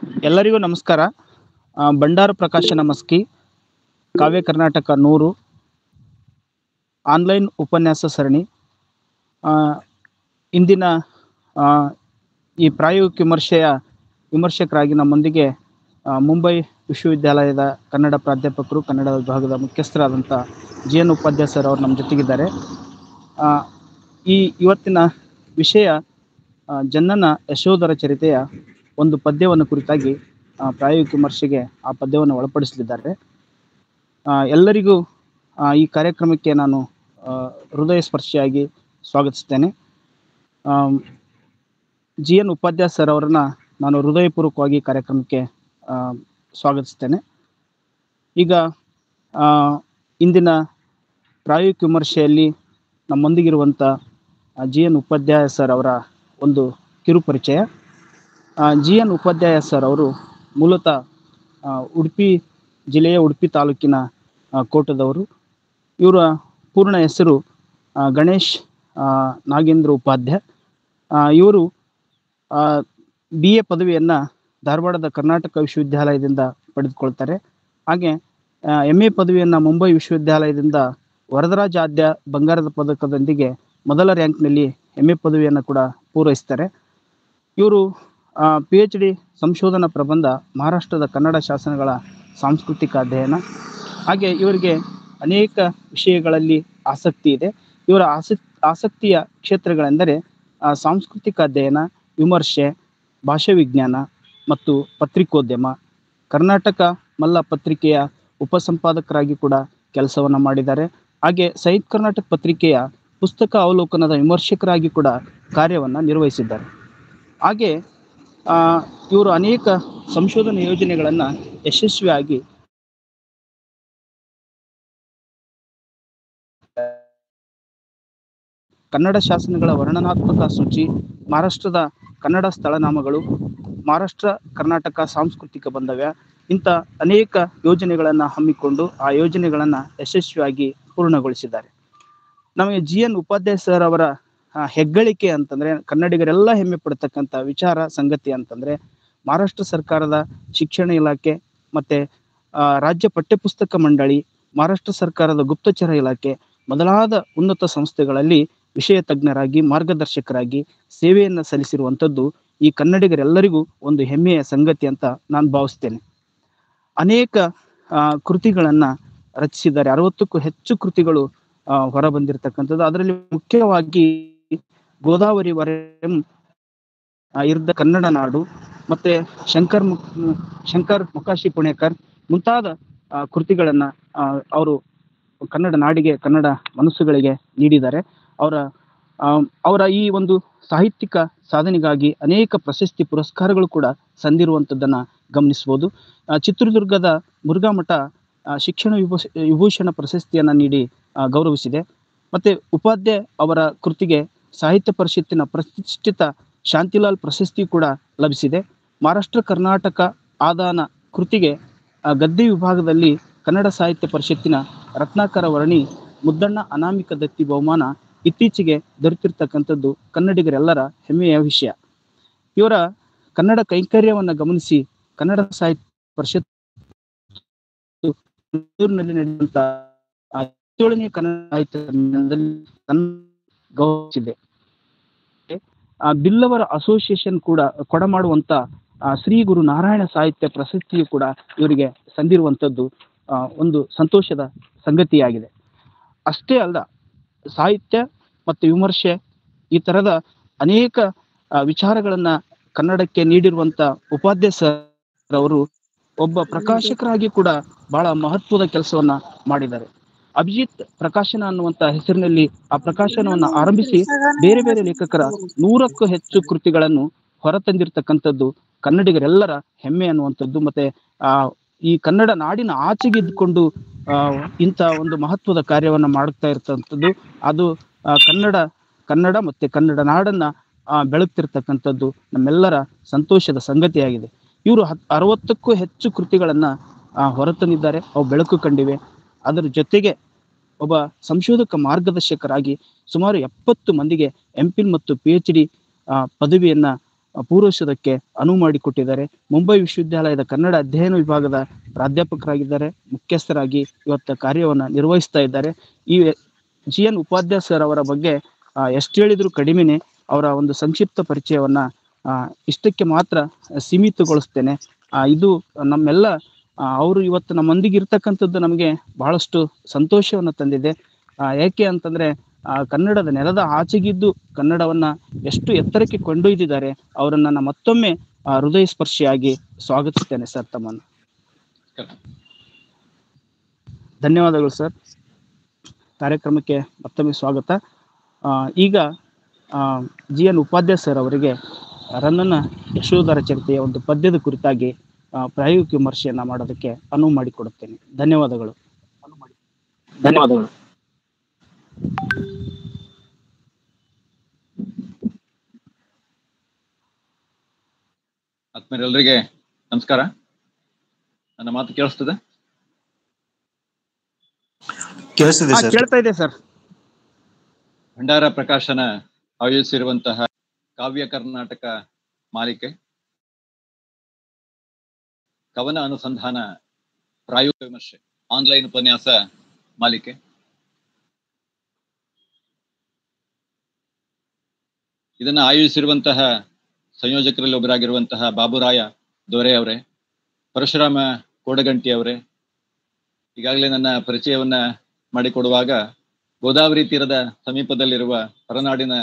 ಎಲ್ಲರಿಗೂ ನಮಸ್ಕಾರ. ಬಂಡಾರು ಪ್ರಕಾಶನ ಮಸ್ಕಿ, ಕಾವ್ಯ ಕರ್ನಾಟಕ 100 ಆನ್ಲೈನ್ ಉಪನ್ಯಾಸ ಸರಣಿ. ಆ, ಇಂದಿನ ಆ, ಈ ಪ್ರಾಯೋಗಿಕ ವಿಮರ್ಶಕರಾಗಿ ನಮ್ಮೊಂದಿಗೆ ಮುಂಬೈ ವಿಶ್ವವಿದ್ಯಾಲಯದ ಕನ್ನಡ ಪ್ರಾಧ್ಯಾಪಕರು, ಕನ್ನಡ ವಿಭಾಗದ ಮುಖ್ಯಸ್ಥರಾದಂಥ GN ಉಪಾಧ್ಯಾಯ ಸರ್ ಅವರು ನಮ್ಮ ಜೊತೆಗಿದ್ದಾರೆ. ಆ, ಇವತ್ತಿನ ವಿಷಯ ಜನ್ನನ ಯಶೋಧರ ಚರಿತೆಯ ಒಂದು ಪದ್ಯವನ್ನು ಕುರಿತಾಗಿ ಪ್ರಾಯೋಗಿಕ ವಿಮರ್ಶೆಗೆ ಆ ಪದ್ಯವನ್ನು ಒಳಪಡಿಸಲಿದ್ದಾರೆ. ಎಲ್ಲರಿಗೂ ಈ ಕಾರ್ಯಕ್ರಮಕ್ಕೆ ನಾನು ಹೃದಯ ಸ್ಪರ್ಶಿಯಾಗಿ ಸ್ವಾಗತಿಸ್ತೇನೆ. GN ಉಪಾಧ್ಯಾಯ ಸರ್ ಅವರನ್ನ ನಾನು ಹೃದಯಪೂರ್ವಕವಾಗಿ ಕಾರ್ಯಕ್ರಮಕ್ಕೆ ಸ್ವಾಗತಿಸ್ತೇನೆ. ಈಗ ಇಂದಿನ ಪ್ರಾಯೋಗಿಕ ವಿಮರ್ಶೆಯಲ್ಲಿ ನಮ್ಮೊಂದಿಗಿರುವಂಥ GN ಉಪಾಧ್ಯಾಯ ಸರ್ ಅವರ ಒಂದು ಕಿರು ಪರಿಚಯ. GN ಉಪಾಧ್ಯಾಯ ಸರ್ ಅವರು ಮೂಲತಃ ಉಡುಪಿ ಜಿಲ್ಲೆಯ ಉಡುಪಿ ತಾಲೂಕಿನ ಕೋಟದವರು. ಇವರ ಪೂರ್ಣ ಹೆಸರು ಗಣೇಶ್ ನಾಗೇಂದ್ರ ಉಪಾಧ್ಯಾಯ. ಇವರು BA ಪದವಿಯನ್ನು ಧಾರವಾಡದ ಕರ್ನಾಟಕ ವಿಶ್ವವಿದ್ಯಾಲಯದಿಂದ ಪಡೆದುಕೊಳ್ತಾರೆ. ಹಾಗೆ MA ಪದವಿಯನ್ನು ಮುಂಬೈ ವಿಶ್ವವಿದ್ಯಾಲಯದಿಂದ ವರದರಾಜಾದ್ಯ ಬಂಗಾರದ ಪದಕದೊಂದಿಗೆ ಮೊದಲ ರ್ಯಾಂಕ್ನಲ್ಲಿ MA ಪದವಿಯನ್ನು ಕೂಡ ಪೂರೈಸ್ತಾರೆ. ಇವರು PhD ಸಂಶೋಧನಾ ಪ್ರಬಂಧ ಮಹಾರಾಷ್ಟ್ರದ ಕನ್ನಡ ಶಾಸನಗಳ ಸಾಂಸ್ಕೃತಿಕ ಅಧ್ಯಯನ. ಹಾಗೆ ಇವರಿಗೆ ಅನೇಕ ವಿಷಯಗಳಲ್ಲಿ ಆಸಕ್ತಿ ಇದೆ. ಇವರ ಆಸಕ್ತಿಯ ಕ್ಷೇತ್ರಗಳೆಂದರೆ ಸಾಂಸ್ಕೃತಿಕ ಅಧ್ಯಯನ, ವಿಮರ್ಶೆ, ಭಾಷಾ ವಿಜ್ಞಾನ ಮತ್ತು ಪತ್ರಿಕೋದ್ಯಮ. ಕರ್ನಾಟಕ ಮಲ್ಲ ಪತ್ರಿಕೆಯ ಉಪಸಂಪಾದಕರಾಗಿ ಕೂಡ ಕೆಲಸವನ್ನು ಮಾಡಿದ್ದಾರೆ. ಹಾಗೆ ಸಾಹಿತ್ಯ ಕರ್ನಾಟಕ ಪತ್ರಿಕೆಯ ಪುಸ್ತಕ ಅವಲೋಕನದ ವಿಮರ್ಶಕರಾಗಿ ಕೂಡ ಕಾರ್ಯವನ್ನು ನಿರ್ವಹಿಸಿದ್ದಾರೆ. ಹಾಗೆ ಇವರು ಅನೇಕ ಸಂಶೋಧನಾ ಯೋಜನೆಗಳನ್ನು ಯಶಸ್ವಿಯಾಗಿ ಕನ್ನಡ ಶಾಸನಗಳ ವರ್ಣನಾತ್ಮಕ ಸೂಚಿ, ಮಹಾರಾಷ್ಟ್ರದ ಕನ್ನಡ ಸ್ಥಳನಾಮಗಳು, ಮಹಾರಾಷ್ಟ್ರ ಕರ್ನಾಟಕ ಸಾಂಸ್ಕೃತಿಕ ಬಾಂಧವ್ಯ, ಇಂಥ ಅನೇಕ ಯೋಜನೆಗಳನ್ನು ಹಮ್ಮಿಕೊಂಡು ಆ ಯೋಜನೆಗಳನ್ನು ಯಶಸ್ವಿಯಾಗಿ ಪೂರ್ಣಗೊಳಿಸಿದ್ದಾರೆ. ನಮಗೆ GN ಉಪಾಧ್ಯಾಯ ಸರ್ ಅವರ ಹೆಗ್ಗಳಿಕೆ ಅಂತಂದರೆ, ಕನ್ನಡಿಗರೆಲ್ಲ ಹೆಮ್ಮೆ ಪಡ್ತಕ್ಕಂಥ ವಿಚಾರ ಸಂಗತಿ ಅಂತಂದರೆ, ಮಹಾರಾಷ್ಟ್ರ ಸರ್ಕಾರದ ಶಿಕ್ಷಣ ಇಲಾಖೆ ಮತ್ತು ರಾಜ್ಯ ಪಠ್ಯಪುಸ್ತಕ ಮಂಡಳಿ, ಮಹಾರಾಷ್ಟ್ರ ಸರ್ಕಾರದ ಗುಪ್ತಚರ ಇಲಾಖೆ ಮೊದಲಾದ ಉನ್ನತ ಸಂಸ್ಥೆಗಳಲ್ಲಿ ವಿಷಯ ತಜ್ಞರಾಗಿ, ಮಾರ್ಗದರ್ಶಕರಾಗಿ ಸೇವೆಯನ್ನು ಸಲ್ಲಿಸಿರುವಂಥದ್ದು ಈ ಕನ್ನಡಿಗರೆಲ್ಲರಿಗೂ ಒಂದು ಹೆಮ್ಮೆಯ ಸಂಗತಿ ಅಂತ ನಾನು ಭಾವಿಸ್ತೇನೆ. ಅನೇಕ ಕೃತಿಗಳನ್ನು ರಚಿಸಿದ್ದಾರೆ. 60ಕ್ಕೂ ಹೆಚ್ಚು ಕೃತಿಗಳು ಹೊರ ಬಂದಿರತಕ್ಕಂಥದ್ದು. ಅದರಲ್ಲಿ ಮುಖ್ಯವಾಗಿ ಗೋದಾವರಿ ವರೆಂ ಇರ್ದ ಕನ್ನಡ ನಾಡು ಮತ್ತೆ ಶಂಕರ್ ಮೊಕಾಶಿ ಪುಣೇಕರ್ ಮುಂತಾದ ಕೃತಿಗಳನ್ನು ಅವರು ಕನ್ನಡ ನಾಡಿಗೆ, ಕನ್ನಡ ಮನಸ್ಸುಗಳಿಗೆ ನೀಡಿದ್ದಾರೆ. ಅವರ ಈ ಒಂದು ಸಾಹಿತ್ಯಿಕ ಸಾಧನೆಗಾಗಿ ಅನೇಕ ಪ್ರಶಸ್ತಿ ಪುರಸ್ಕಾರಗಳು ಕೂಡ ಸಂದಿರುವಂಥದ್ದನ್ನು ಗಮನಿಸ್ಬೋದು. ಚಿತ್ರದುರ್ಗದ ಮುರುಘಾಮಠ ಶಿಕ್ಷಣ ವಿಭೂಷಣ ಪ್ರಶಸ್ತಿಯನ್ನು ನೀಡಿ ಗೌರವಿಸಿದೆ. ಮತ್ತು ಉಪಾಧ್ಯಾಯ ಅವರ ಕೃತಿಗೆ ಸಾಹಿತ್ಯ ಪರಿಷತ್ತಿನ ಪ್ರತಿಷ್ಠಿತ ಶಾಂತಿಲಾಲ್ ಪ್ರಶಸ್ತಿ ಕೂಡ ಲಭಿಸಿದೆ. ಮಹಾರಾಷ್ಟ್ರ ಕರ್ನಾಟಕ ಆದಾನ ಕೃತಿಗೆ ಗದ್ಯ ವಿಭಾಗದಲ್ಲಿ ಕನ್ನಡ ಸಾಹಿತ್ಯ ಪರಿಷತ್ತಿನ ರತ್ನಾಕರ ವರ್ಣಿ ಮುದ್ದಣ್ಣ ಅನಾಮಿಕ ದತ್ತಿ ಬಹುಮಾನ ಇತ್ತೀಚೆಗೆ ದೊರೆತಿರ್ತಕ್ಕಂಥದ್ದು ಕನ್ನಡಿಗರೆಲ್ಲರ ಹೆಮ್ಮೆಯ ವಿಷಯ. ಇವರ ಕನ್ನಡ ಕೈಂಕರ್ಯವನ್ನು ಗಮನಿಸಿ ಕನ್ನಡ ಸಾಹಿತ್ಯ ಪರಿಷತ್ ನಡೆದಂತ 17ನೇ ಕನ್ನಡ ಸಾಹಿತ್ಯ ಗೌರವಿಸಿದೆ. ಬಿಲ್ಲವರ ಅಸೋಸಿಯೇಷನ್ ಕೂಡ ಕೊಡಮಾಡುವಂತ ಶ್ರೀ ಗುರು ನಾರಾಯಣ ಸಾಹಿತ್ಯ ಪ್ರಶಸ್ತಿಯು ಕೂಡ ಇವರಿಗೆ ಸಂದಿರುವಂಥದ್ದು ಒಂದು ಸಂತೋಷದ ಸಂಗತಿಯಾಗಿದೆ. ಅಷ್ಟೇ ಅಲ್ಲ, ಸಾಹಿತ್ಯ ಮತ್ತು ವಿಮರ್ಶೆ ಈ ಥರದ ಅನೇಕ ವಿಚಾರಗಳನ್ನು ಕನ್ನಡಕ್ಕೆ ನೀಡಿರುವಂಥ ಉಪಾಧ್ಯಾಯ ಸರ್ ಅವರು ಒಬ್ಬ ಪ್ರಕಾಶಕರಾಗಿ ಕೂಡ ಬಹಳ ಮಹತ್ವದ ಕೆಲಸವನ್ನ ಮಾಡಿದ್ದಾರೆ. ಅಭಿಜಿತ್ ಪ್ರಕಾಶನ ಅನ್ನುವಂಥ ಹೆಸರಿನಲ್ಲಿ ಆ ಪ್ರಕಾಶನವನ್ನು ಆರಂಭಿಸಿ ಬೇರೆ ಬೇರೆ ಲೇಖಕರ 100ಕ್ಕೂ ಹೆಚ್ಚು ಕೃತಿಗಳನ್ನು ಹೊರತಂದಿರ್ತಕ್ಕಂಥದ್ದು ಕನ್ನಡಿಗರೆಲ್ಲರ ಹೆಮ್ಮೆ ಅನ್ನುವಂಥದ್ದು. ಮತ್ತೆ ಈ ಕನ್ನಡ ನಾಡಿನ ಆಚೆಗೆ ಇದ್ದುಕೊಂಡು ಇಂಥ ಒಂದು ಮಹತ್ವದ ಕಾರ್ಯವನ್ನು ಮಾಡುತ್ತಾ ಇರ್ತಕ್ಕಂಥದ್ದು ಅದು ಕನ್ನಡ ಮತ್ತೆ ಕನ್ನಡ ನಾಡನ್ನ ಬೆಳಗ್ತಿರ್ತಕ್ಕಂಥದ್ದು ನಮ್ಮೆಲ್ಲರ ಸಂತೋಷದ ಸಂಗತಿಯಾಗಿದೆ. ಇವರು 60ಕ್ಕೂ ಹೆಚ್ಚು ಕೃತಿಗಳನ್ನು ಹೊರತಂದಿದ್ದಾರೆ. ಅವು ಬೆಳಕು ಕಂಡಿವೆ. ಅದರ ಜೊತೆಗೆ ಒಬ್ಬ ಸಂಶೋಧಕ ಮಾರ್ಗದರ್ಶಕರಾಗಿ ಸುಮಾರು 70 ಮಂದಿಗೆ MPhil ಮತ್ತು PhD ಪದವಿಯನ್ನು ಪೂರೈಸೋದಕ್ಕೆ ಅನುವು ಮಾಡಿಕೊಟ್ಟಿದ್ದಾರೆ. ಮುಂಬೈ ವಿಶ್ವವಿದ್ಯಾಲಯದ ಕನ್ನಡ ಅಧ್ಯಯನ ವಿಭಾಗದ ಪ್ರಾಧ್ಯಾಪಕರಾಗಿದ್ದಾರೆ, ಮುಖ್ಯಸ್ಥರಾಗಿ ಇವತ್ತು ಕಾರ್ಯವನ್ನು ನಿರ್ವಹಿಸ್ತಾ ಇದ್ದಾರೆ. ಈ GN ಉಪಾಧ್ಯಾಯ ಸರ್ ಅವರ ಬಗ್ಗೆ ಎಷ್ಟು ಹೇಳಿದ್ರು ಕಡಿಮೆನೆ. ಅವರ ಒಂದು ಸಂಕ್ಷಿಪ್ತ ಪರಿಚಯವನ್ನ ಇಷ್ಟಕ್ಕೆ ಮಾತ್ರ ಸೀಮಿತಗೊಳಿಸ್ತೇನೆ. ಇದು ನಮ್ಮೆಲ್ಲ ಅವರು ಇವತ್ತು ನಮ್ಮೊಂದಿಗೆ ಇರ್ತಕ್ಕಂಥದ್ದು ನಮಗೆ ಬಹಳಷ್ಟು ಸಂತೋಷವನ್ನು ತಂದಿದೆ. ಯಾಕೆ ಅಂತಂದ್ರೆ ಕನ್ನಡದ ನೆಲದ ಆಚೆಗಿದ್ದು ಕನ್ನಡವನ್ನ ಎಷ್ಟು ಎತ್ತರಕ್ಕೆ ಕೊಂಡೊಯ್ದಿದ್ದಾರೆ, ಅವರನ್ನ ನಾನು ಮತ್ತೊಮ್ಮೆ ಹೃದಯ ಸ್ಪರ್ಶಿಯಾಗಿ ಸ್ವಾಗತಿಸ್ತೇನೆ ಸರ್. ತಮ್ಮನ್ನು ಧನ್ಯವಾದಗಳು ಸರ್. ಕಾರ್ಯಕ್ರಮಕ್ಕೆ ಮತ್ತೊಮ್ಮೆ ಸ್ವಾಗತ. ಈಗ GN ಉಪಾಧ್ಯಾಯ ಸರ್ ಅವರಿಗೆ ರನ್ನನ ಯಶೋಧರ ಚರಿತೆಯ ಒಂದು ಪದ್ಯದ ಕುರಿತಾಗಿ ಪ್ರಾಯೋಗಿಕ ವಿಮರ್ಶೆಯನ್ನ ಮಾಡೋದಕ್ಕೆ ಅನುವು ಮಾಡಿಕೊಡುತ್ತೇನೆ. ಧನ್ಯವಾದಗಳು. ಆತ್ಮೀಯರೆಲ್ಲರಿಗೆ ನಮಸ್ಕಾರ. ನನ್ನ ಮಾತು ಕೇಳಿಸ್ತದೆ? ಕೇಳ್ತಾ ಇದೆ ಸರ್. ಭಂಡಾರ ಪ್ರಕಾಶನ ಆಯೋಜಿಸಿರುವಂತಹ ಕಾವ್ಯ ಕರ್ನಾಟಕ ಮಾಲಿಕೆ ಕವನ ಅನುಸಂಧಾನ ಪ್ರಾಯೋಗಿಕ ವಿಮರ್ಶೆ ಆನ್ಲೈನ್ ಉಪನ್ಯಾಸ ಮಾಲಿಕೆ ಇದನ್ನ ಆಯೋಜಿಸಿರುವಂತಹ ಸಂಯೋಜಕರಲ್ಲಿ ಒಬ್ಬರಾಗಿರುವಂತಹ ಬಾಬುರಾಯ ದೊರೆ ಅವರೇ, ಪರಶುರಾಮ ಕೋಡಗಂಟಿ ಅವರೇ ಈಗಾಗಲೇ ನನ್ನ ಪರಿಚಯವನ್ನ ಮಾಡಿಕೊಡುವಾಗ ಗೋದಾವರಿ ತೀರದ ಸಮೀಪದಲ್ಲಿರುವ ಹೊರನಾಡಿನ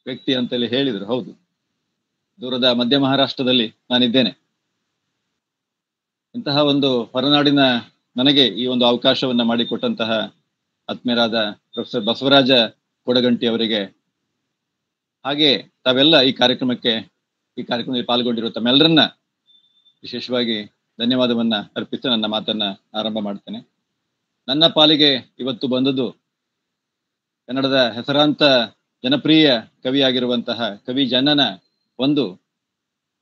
ವ್ಯಕ್ತಿ ಅಂತೇಳಿ ಹೇಳಿದ್ರು. ಹೌದು, ದೂರದ ಮಧ್ಯ ಮಹಾರಾಷ್ಟ್ರದಲ್ಲಿ ನಾನಿದ್ದೇನೆ. ಇಂತಹ ಒಂದು ಹೊರನಾಡಿನ ನನಗೆ ಈ ಒಂದು ಅವಕಾಶವನ್ನ ಮಾಡಿಕೊಟ್ಟಂತಹ ಆತ್ಮೀಯರಾದ ಪ್ರೊಫೆಸರ್ ಬಸವರಾಜ ಕೋಡಗಂಟಿ ಅವರಿಗೆ, ಹಾಗೆ ತಾವೆಲ್ಲ ಈ ಕಾರ್ಯಕ್ರಮದಲ್ಲಿ ಪಾಲ್ಗೊಂಡಿರುವ ತಮ್ಮೆಲ್ಲರನ್ನ ವಿಶೇಷವಾಗಿ ಧನ್ಯವಾದವನ್ನ ಅರ್ಪಿಸಿ ನನ್ನ ಮಾತನ್ನ ಆರಂಭ ಮಾಡ್ತೇನೆ. ನನ್ನ ಪಾಲಿಗೆ ಇವತ್ತು ಬಂದದ್ದು ಕನ್ನಡದ ಹೆಸರಾಂತ ಜನಪ್ರಿಯ ಕವಿಯಾಗಿರುವಂತಹ ಕವಿ ಜನ್ನನ ಒಂದು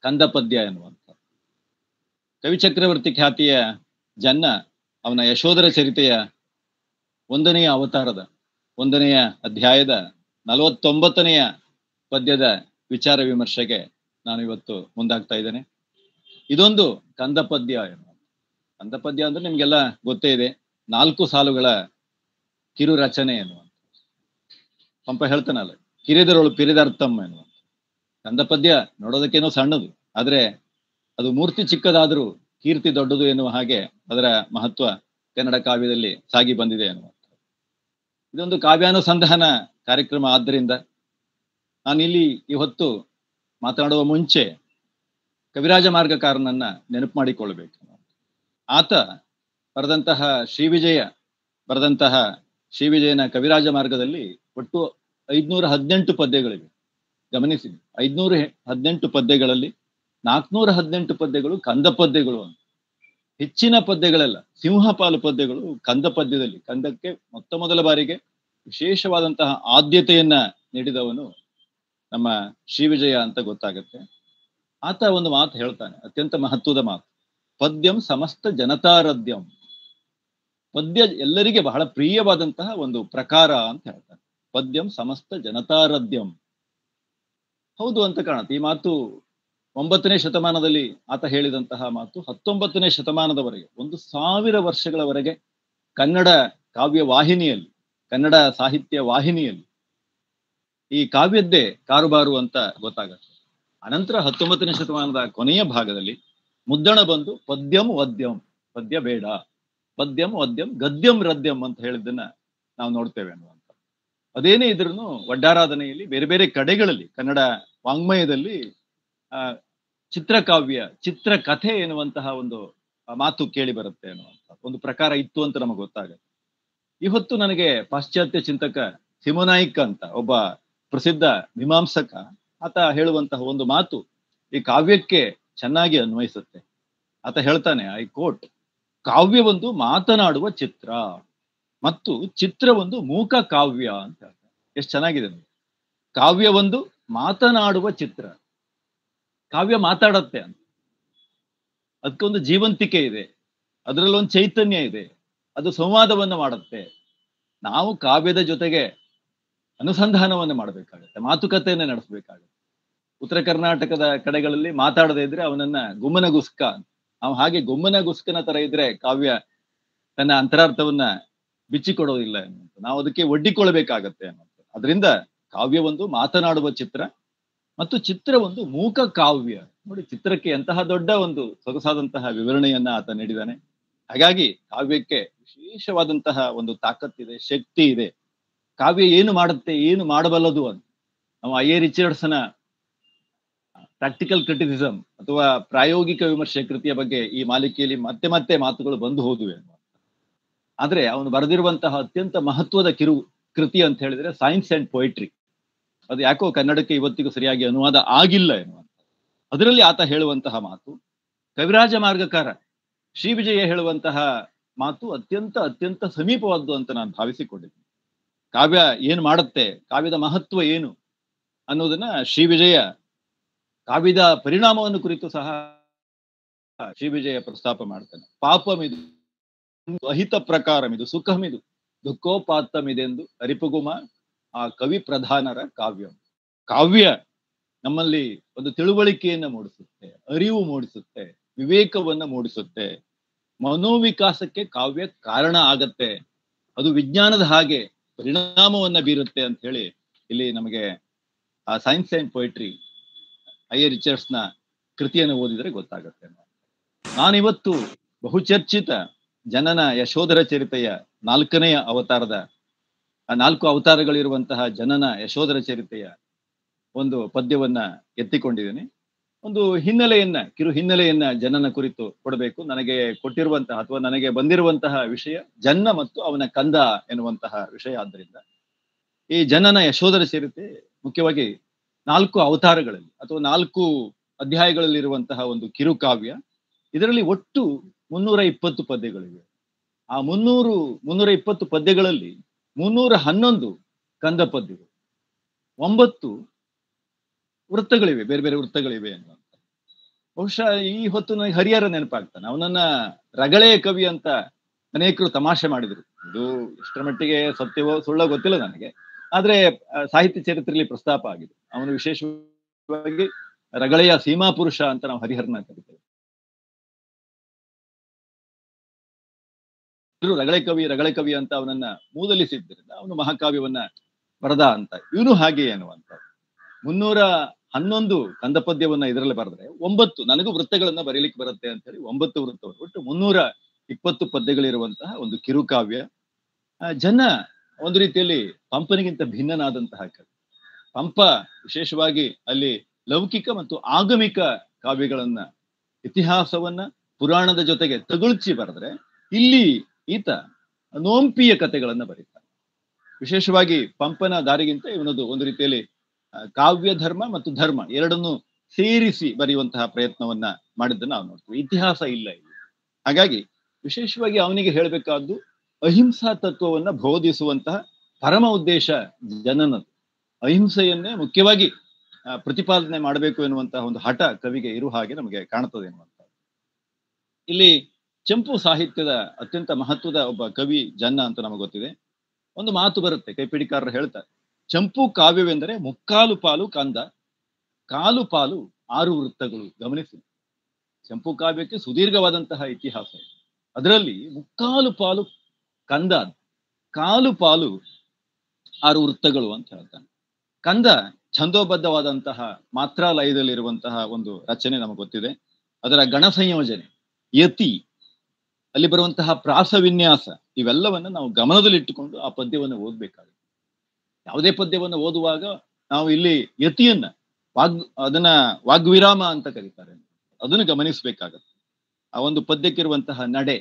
ಕಂದ ಪದ್ಯ ಎನ್ನುವಂಥ ಕವಿ ಚಕ್ರವರ್ತಿ ಖ್ಯಾತಿಯ ಜನ್ನ ಅವನ ಯಶೋಧರ ಚರಿತೆಯ 1ನೆಯ ಅವತಾರದ 1ನೆಯ ಅಧ್ಯಾಯದ 49ನೆಯ ಪದ್ಯದ ವಿಚಾರ ವಿಮರ್ಶೆಗೆ ನಾನು ಇವತ್ತು ಮುಂದಾಗ್ತಾ ಇದ್ದೇನೆ. ಇದೊಂದು ಕಂದ ಪದ್ಯ ಎನ್ನುವಂಥ ಕಂದ ಪದ್ಯ ಅಂದ್ರೆ ನಿಮ್ಗೆಲ್ಲ ಗೊತ್ತೇ ಇದೆ. 4 ಸಾಲುಗಳ ಕಿರು ರಚನೆ ಎನ್ನುವಂಥ ಪಂಪ ಹೇಳ್ತಾನಲ್ಲ, ಕಿರಿದರೊಳು ಪಿರಿದರ್ಥಂ ಎನ್ನುವಂಥ ಕಂದ ಪದ್ಯ ನೋಡೋದಕ್ಕೇನೋ ಸಣ್ಣದು, ಆದ್ರೆ ಅದು ಮೂರ್ತಿ ಚಿಕ್ಕದಾದರೂ ಕೀರ್ತಿ ದೊಡ್ಡದು ಎನ್ನುವ ಹಾಗೆ ಅದರ ಮಹತ್ವ ಕನ್ನಡ ಕಾವ್ಯದಲ್ಲಿ ಸಾಗಿ ಬಂದಿದೆ ಎನ್ನುವಂಥ ಇದೊಂದು ಕಾವ್ಯಾನುಸಂಧಾನ ಕಾರ್ಯಕ್ರಮ. ಆದ್ದರಿಂದ ನಾನಿಲ್ಲಿ ಇವತ್ತು ಮಾತನಾಡುವ ಮುಂಚೆ ಕವಿರಾಜ ಮಾರ್ಗಕಾರನನ್ನ ನೆನಪು ಮಾಡಿಕೊಳ್ಬೇಕು. ಆತ ಬರೆದಂತಹ ಶ್ರೀವಿಜಯನ ಕವಿರಾಜ ಮಾರ್ಗದಲ್ಲಿ ಒಟ್ಟು 518 ಪದ್ಯಗಳಿವೆ. ಗಮನಿಸಿ, 518 ಪದ್ಯಗಳಲ್ಲಿ 418 ಪದ್ಯಗಳು ಕಂದ ಪದ್ಯಗಳು ಅಂತ. ಹೆಚ್ಚಿನ ಪದ್ಯಗಳೆಲ್ಲ ಸಿಂಹಪಾಲು ಪದ್ಯಗಳು ಕಂದ ಪದ್ಯದಲ್ಲಿ. ಕಂದಕ್ಕೆ ಮೊದಲ ಬಾರಿಗೆ ವಿಶೇಷವಾದಂತಹ ಆದ್ಯತೆಯನ್ನ ನೀಡಿದವನು ನಮ್ಮ ಶ್ರೀವಿಜಯ ಅಂತ ಗೊತ್ತಾಗತ್ತೆ. ಆತ ಒಂದು ಮಾತು ಹೇಳ್ತಾನೆ, ಅತ್ಯಂತ ಮಹತ್ವದ ಮಾತು. ಪದ್ಯಂ ಸಮಸ್ತ ಜನತಾರದ್ಯಂ. ಪದ್ಯ ಎಲ್ಲರಿಗೆ ಬಹಳ ಪ್ರಿಯವಾದಂತಹ ಒಂದು ಪ್ರಕಾರ ಅಂತ ಹೇಳ್ತಾನೆ. ಪದ್ಯಂ ಸಮಸ್ತ ಜನತಾರದ್ಯಂ. ಹೌದು ಅಂತ ಕಾಣುತ್ತೆ. ಈ ಮಾತು 9ನೇ ಶತಮಾನದಲ್ಲಿ ಆತ ಹೇಳಿದಂತಹ ಮಾತು 19ನೇ ಶತಮಾನದವರೆಗೆ 1000 ವರ್ಷಗಳವರೆಗೆ ಕನ್ನಡ ಕಾವ್ಯ ವಾಹಿನಿಯಲ್ಲಿ, ಕನ್ನಡ ಸಾಹಿತ್ಯ ವಾಹಿನಿಯಲ್ಲಿ ಈ ಕಾವ್ಯದ್ದೇ ಕಾರುಬಾರು ಅಂತ ಗೊತ್ತಾಗತ್ತೆ. ಅನಂತರ 19ನೇ ಶತಮಾನದ ಕೊನೆಯ ಭಾಗದಲ್ಲಿ ಮುದ್ದಣ ಬಂದು ಪದ್ಯಂ ವದ್ಯಂ, ಪದ್ಯ ಬೇಡ, ಪದ್ಯಂ ವದ್ಯಂ ಗದ್ಯಂ ರದ್ಯಂ ಅಂತ ಹೇಳಿದ್ದನ್ನ ನಾವು ನೋಡ್ತೇವೆ ಅನ್ನುವಂಥ. ಅದೇನೇ ಇದ್ರೂ ವಡ್ಡಾರಾಧನೆಯಲ್ಲಿ ಬೇರೆ ಬೇರೆ ಕಡೆಗಳಲ್ಲಿ ಕನ್ನಡ ವಾಂಗ್ಮಯದಲ್ಲಿ ಚಿತ್ರಕಾವ್ಯ, ಚಿತ್ರಕಥೆ ಎನ್ನುವಂತಹ ಒಂದು ಮಾತು ಕೇಳಿ ಬರುತ್ತೆ ಅನ್ನುವಂಥ ಒಂದು ಪ್ರಕಾರ ಇತ್ತು ಅಂತ ನಮಗೆ ಗೊತ್ತಾಗುತ್ತೆ. ಇವತ್ತು ನನಗೆ ಪಾಶ್ಚಾತ್ಯ ಚಿಂತಕ ಸಿಮೊನಾಯಿಕ್ ಅಂತ ಒಬ್ಬ ಪ್ರಸಿದ್ಧ ಮೀಮಾಂಸಕ, ಆತ ಹೇಳುವಂತಹ ಒಂದು ಮಾತು ಈ ಕಾವ್ಯಕ್ಕೆ ಚೆನ್ನಾಗಿ ಅನ್ವಯಿಸುತ್ತೆ. ಆತ ಹೇಳ್ತಾನೆ, ಐ ಕೋಟ್, ಕಾವ್ಯವೊಂದು ಮಾತನಾಡುವ ಚಿತ್ರ ಮತ್ತು ಚಿತ್ರವೊಂದು ಮೂಕ ಕಾವ್ಯ ಅಂತ ಹೇಳ್ತಾರೆ. ಎಷ್ಟು ಚೆನ್ನಾಗಿದೆ. ಕಾವ್ಯವೊಂದು ಮಾತನಾಡುವ ಚಿತ್ರ, ಕಾವ್ಯ ಮಾತಾಡತ್ತೆ ಅಂತ, ಅದಕ್ಕೊಂದು ಜೀವಂತಿಕೆ ಇದೆ, ಅದರಲ್ಲೊಂದು ಚೈತನ್ಯ ಇದೆ, ಅದು ಸಂವಾದವನ್ನು ಮಾಡುತ್ತೆ. ನಾವು ಕಾವ್ಯದ ಜೊತೆಗೆ ಅನುಸಂಧಾನವನ್ನು ಮಾಡಬೇಕಾಗತ್ತೆ, ಮಾತುಕತೆಯನ್ನೇ ನಡೆಸಬೇಕಾಗತ್ತೆ. ಉತ್ತರ ಕರ್ನಾಟಕದ ಕಡೆಗಳಲ್ಲಿ ಮಾತಾಡದೇ ಇದ್ರೆ ಅವನನ್ನ ಗುಮ್ಮನಗುಸ್ಕ, ಅವ್ ಹಾಗೆ ಗುಮ್ಮನಗುಸ್ಕನ ತರ ಇದ್ರೆ ಕಾವ್ಯ ತನ್ನ ಅಂತರಾರ್ಥವನ್ನ ಬಿಚ್ಚಿಕೊಡೋದಿಲ್ಲ ಎನ್ನುವಂತ, ನಾವು ಅದಕ್ಕೆ ಒಡ್ಡಿಕೊಳ್ಬೇಕಾಗತ್ತೆ ಅನ್ನುವಂಥ. ಅದರಿಂದ ಕಾವ್ಯ ಒಂದು ಮಾತನಾಡುವ ಚಿತ್ರ ಮತ್ತು ಚಿತ್ರ ಒಂದು ಮೂಕ ಕಾವ್ಯ. ನೋಡಿ, ಚಿತ್ರಕ್ಕೆ ಎಂತಹ ದೊಡ್ಡ ಒಂದು ಸೊಗಸಾದಂತಹ ವಿವರಣೆಯನ್ನ ಆತ ನೀಡಿದ್ದಾನೆ. ಹಾಗಾಗಿ ಕಾವ್ಯಕ್ಕೆ ವಿಶೇಷವಾದಂತಹ ಒಂದು ತಾಕತ್ತಿದೆ, ಶಕ್ತಿ ಇದೆ. ಕಾವ್ಯ ಏನು ಮಾಡುತ್ತೆ, ಏನು ಮಾಡಬಲ್ಲದು ಅಂತ ನಾವು ಐ ಎ ರಿಚರ್ಡ್ಸನ ಪ್ರಾಕ್ಟಿಕಲ್ ಕ್ರಿಟಿಸಿಸಮ್ ಅಥವಾ ಪ್ರಾಯೋಗಿಕ ವಿಮರ್ಶೆ ಕೃತಿಯ ಬಗ್ಗೆ ಈ ಮಾಲಿಕೆಯಲ್ಲಿ ಮತ್ತೆ ಮತ್ತೆ ಮಾತುಗಳು ಬಂದು ಹೋದುವೆ. ಆದ್ರೆ ಅವನು ಬರೆದಿರುವಂತಹ ಅತ್ಯಂತ ಮಹತ್ವದ ಕೃತಿ ಅಂತ ಹೇಳಿದ್ರೆ ಸೈನ್ಸ್ ಅಂಡ್ ಪೊಯಿಟ್ರಿ. ಅದು ಯಾಕೋ ಕನ್ನಡಕ್ಕೆ ಇವತ್ತಿಗೂ ಸರಿಯಾಗಿ ಅನುವಾದ ಆಗಿಲ್ಲ ಎನ್ನುವಂತ. ಅದರಲ್ಲಿ ಆತ ಹೇಳುವಂತಹ ಮಾತು, ಕವಿರಾಜ ಮಾರ್ಗಕಾರ ಶ್ರೀ ವಿಜಯ ಹೇಳುವಂತಹ ಮಾತು ಅತ್ಯಂತ ಅತ್ಯಂತ ಸಮೀಪವಾದ್ದು ಅಂತ ನಾನು ಭಾವಿಸಿಕೊಂಡಿದ್ದೀನಿ. ಕಾವ್ಯ ಏನು ಮಾಡುತ್ತೆ, ಕಾವ್ಯದ ಮಹತ್ವ ಏನು ಅನ್ನೋದನ್ನ ಶ್ರೀ ವಿಜಯ ಕಾವ್ಯದ ಪರಿಣಾಮವನ್ನು ಕುರಿತು ಸಹ ಶ್ರೀ ವಿಜಯ ಪ್ರಸ್ತಾಪ ಮಾಡ್ತಾನೆ. ಪಾಪಮಿದು ಅಹಿತ ಪ್ರಕಾರಮಿದು ಸುಖಮಿದು ದುಃಖೋಪಾತ್ತಮಿದೆಂದು ಅರಿಪುಗುಮ ಆ ಕವಿ ಪ್ರಧಾನರ ಕಾವ್ಯ. ಕಾವ್ಯ ನಮ್ಮಲ್ಲಿ ಒಂದು ತಿಳುವಳಿಕೆಯನ್ನ ಮೂಡಿಸುತ್ತೆ, ಅರಿವು ಮೂಡಿಸುತ್ತೆ, ವಿವೇಕವನ್ನ ಮೂಡಿಸುತ್ತೆ, ಮನೋವಿಕಾಸಕ್ಕೆ ಕಾವ್ಯ ಕಾರಣ ಆಗತ್ತೆ, ಅದು ವಿಜ್ಞಾನದ ಹಾಗೆ ಪರಿಣಾಮವನ್ನ ಬೀರುತ್ತೆ ಅಂತ ಹೇಳಿ ಇಲ್ಲಿ ನಮಗೆ ಆ science and poetry I A ರಿಚರ್ಡ್ಸ್ನ ಕೃತಿಯನ್ನು ಓದಿದ್ರೆ ಗೊತ್ತಾಗತ್ತೆ. ನಾನಿವತ್ತು ಬಹುಚರ್ಚಿತ ಜನನ ಯಶೋಧರ ಚರಿತೆಯ 4ನೇ ಅವತಾರದ ಆ 4 ಅವತಾರಗಳಿರುವಂತಹ ಜನನ ಯಶೋಧರ ಚರಿತೆಯ ಒಂದು ಪದ್ಯವನ್ನ ಎತ್ತಿಕೊಂಡಿದ್ದೇನೆ. ಒಂದು ಕಿರು ಹಿನ್ನೆಲೆಯನ್ನ ಜನನ ಕುರಿತು ಕೊಡಬೇಕು. ನನಗೆ ಕೊಟ್ಟಿರುವಂತಹ ಅಥವಾ ನನಗೆ ಬಂದಿರುವಂತಹ ವಿಷಯ ಜನ್ನ ಮತ್ತು ಅವನ ಕಂದ ಎನ್ನುವಂತಹ ವಿಷಯ. ಆದ್ದರಿಂದ ಈ ಜನನ ಯಶೋಧರ ಚರಿತೆ ಮುಖ್ಯವಾಗಿ 4 ಅವತಾರಗಳಲ್ಲಿ ಅಥವಾ 4 ಅಧ್ಯಾಯಗಳಲ್ಲಿರುವಂತಹ ಒಂದು ಕಿರುಕಾವ್ಯ. ಇದರಲ್ಲಿ ಒಟ್ಟು 320 ಪದ್ಯಗಳಿವೆ. ಆ 320 ಪದ್ಯಗಳಲ್ಲಿ 311 ಕಂದ ಪದ್ಯಗಳು, 9 ವೃತ್ತಗಳಿವೆ, ಬೇರೆ ಬೇರೆ ವೃತ್ತಗಳಿವೆ ಅನ್ನುವಂಥ. ಬಹುಶಃ ಈ ಹೊತ್ತು ನನಗೆ ಹರಿಹರ ನೆನಪಾಗ್ತಾನೆ. ಅವನನ್ನ ರಗಳೆಯ ಕವಿ ಅಂತ ಅನೇಕರು ತಮಾಷೆ ಮಾಡಿದ್ರು. ಇದು ಎಷ್ಟರ ಮಟ್ಟಿಗೆ ಸತ್ಯವೋ ಸುಳ್ಳೋ ಗೊತ್ತಿಲ್ಲ ನನಗೆ, ಆದ್ರೆ ಸಾಹಿತ್ಯ ಚರಿತ್ರೆಯಲ್ಲಿ ಪ್ರಸ್ತಾಪ ಆಗಿದೆ. ಅವನು ವಿಶೇಷವಾಗಿ ರಗಳೆಯ ಸೀಮಾ ಪುರುಷ ಅಂತ ನಾವು ಹರಿಹರನ ಕರಿತೇವೆ. ರಗಳೆ ಕವಿ ಅಂತ ಅವನನ್ನ ಮೂದಲಿಸಿದ್ದರಿಂದ ಅವನು ಮಹಾಕಾವ್ಯವನ್ನ ಬರದ ಅಂತ. ಇವನು ಹಾಗೆ ಅನ್ನುವಂತ 311 ಕಂದ ಪದ್ಯವನ್ನ ಇದರಲ್ಲಿ ಬರೆದ್ರೆ 9 ನನಗೂ ವೃತ್ತಗಳನ್ನ ಬರೀಲಿಕ್ಕೆ ಬರುತ್ತೆ ಅಂತ ಹೇಳಿ 9 ವೃತ್ತಗಳು, ಒಟ್ಟು 320 ಪದ್ಯಗಳಿರುವಂತಹ ಒಂದು ಕಿರುಕಾವ್ಯ. ಜನ ಒಂದು ರೀತಿಯಲ್ಲಿ ಪಂಪನಿಗಿಂತ ಭಿನ್ನನಾದಂತಹ ಕವಿ. ಪಂಪ ವಿಶೇಷವಾಗಿ ಅಲ್ಲಿ ಲೌಕಿಕ ಮತ್ತು ಆಗಮಿಕ ಕಾವ್ಯಗಳನ್ನ, ಇತಿಹಾಸವನ್ನ ಪುರಾಣದ ಜೊತೆಗೆ ತಗುಳ್ಚಿ ಬರೆದ್ರೆ, ಇಲ್ಲಿ ಈತ ನೋಂಪಿಯ ಕಥೆಗಳನ್ನ ಬರೀತಾನೆ. ವಿಶೇಷವಾಗಿ ಪಂಪನ ದಾರಿಗಿಂತ ಇವನದು ಒಂದು ರೀತಿಯಲ್ಲಿ ಕಾವ್ಯ ಧರ್ಮ ಮತ್ತು ಧರ್ಮ ಎರಡನ್ನು ಸೇರಿಸಿ ಬರೆಯುವಂತಹ ಪ್ರಯತ್ನವನ್ನ ಮಾಡಿದ್ದನ್ನು ನಾವು ನೋಡ್ತೀವಿ. ಇತಿಹಾಸ ಇಲ್ಲ ಇಲ್ಲಿ. ಹಾಗಾಗಿ ವಿಶೇಷವಾಗಿ ಅವನಿಗೆ ಹೇಳಬೇಕಾದ್ದು ಅಹಿಂಸಾ ತತ್ವವನ್ನ ಬೋಧಿಸುವಂತಹ ಪರಮ ಉದ್ದೇಶ ಜನನದು. ಅಹಿಂಸೆಯನ್ನೇ ಮುಖ್ಯವಾಗಿ ಪ್ರತಿಪಾದನೆ ಮಾಡಬೇಕು ಎನ್ನುವಂತಹ ಒಂದು ಹಠ ಕವಿಗೆ ಇರುವ ಹಾಗೆ ನಮಗೆ ಕಾಣುತ್ತದೆ ಎನ್ನುವಂತ. ಇಲ್ಲಿ ಚಂಪು ಸಾಹಿತ್ಯದ ಅತ್ಯಂತ ಮಹತ್ವದ ಒಬ್ಬ ಕವಿ ಜನ್ನ ಅಂತ ನಮಗೆ ಗೊತ್ತಿದೆ. ಒಂದು ಮಾತು ಬರುತ್ತೆ, ಕೈಪಿಡಿಕಾರರು ಹೇಳ್ತಾರೆ, ಚಂಪು ಕಾವ್ಯವೆಂದರೆ 3/4 ಪಾಲು ಕಂದ, 1/4 ಪಾಲು 6 ವೃತ್ತಗಳು. ಗಮನಿಸಿ, ಚಂಪು ಕಾವ್ಯಕ್ಕೆ ಸುದೀರ್ಘವಾದಂತಹ ಇತಿಹಾಸ ಇದೆ. ಅದರಲ್ಲಿ 3/4 ಪಾಲು ಕಂದ, 1/4 ಪಾಲು 6 ವೃತ್ತಗಳು ಅಂತ ಹೇಳ್ತಾನೆ. ಕಂದ ಛಂದೋಬದ್ಧವಾದಂತಹ ಮಾತ್ರಾಲಯದಲ್ಲಿರುವಂತಹ ಒಂದು ರಚನೆ ನಮಗೆ ಗೊತ್ತಿದೆ. ಅದರ ಗಣ ಸಂಯೋಜನೆ, ಯತಿ, ಅಲ್ಲಿ ಬರುವಂತಹ ಪ್ರಾಸ ವಿನ್ಯಾಸ, ಇವೆಲ್ಲವನ್ನ ನಾವು ಗಮನದಲ್ಲಿಟ್ಟುಕೊಂಡು ಆ ಪದ್ಯವನ್ನು ಓದ್ಬೇಕಾಗುತ್ತೆ. ಯಾವುದೇ ಪದ್ಯವನ್ನು ಓದುವಾಗ ನಾವು ಇಲ್ಲಿ ಯತಿಯನ್ನ ಅದನ್ನ ವಾಗ್ವಿರಾಮ ಅಂತ ಕರೀತಾರೆ, ಅದನ್ನು ಗಮನಿಸಬೇಕಾಗತ್ತೆ. ಆ ಒಂದು ಪದ್ಯಕ್ಕಿರುವಂತಹ ನಡೆ,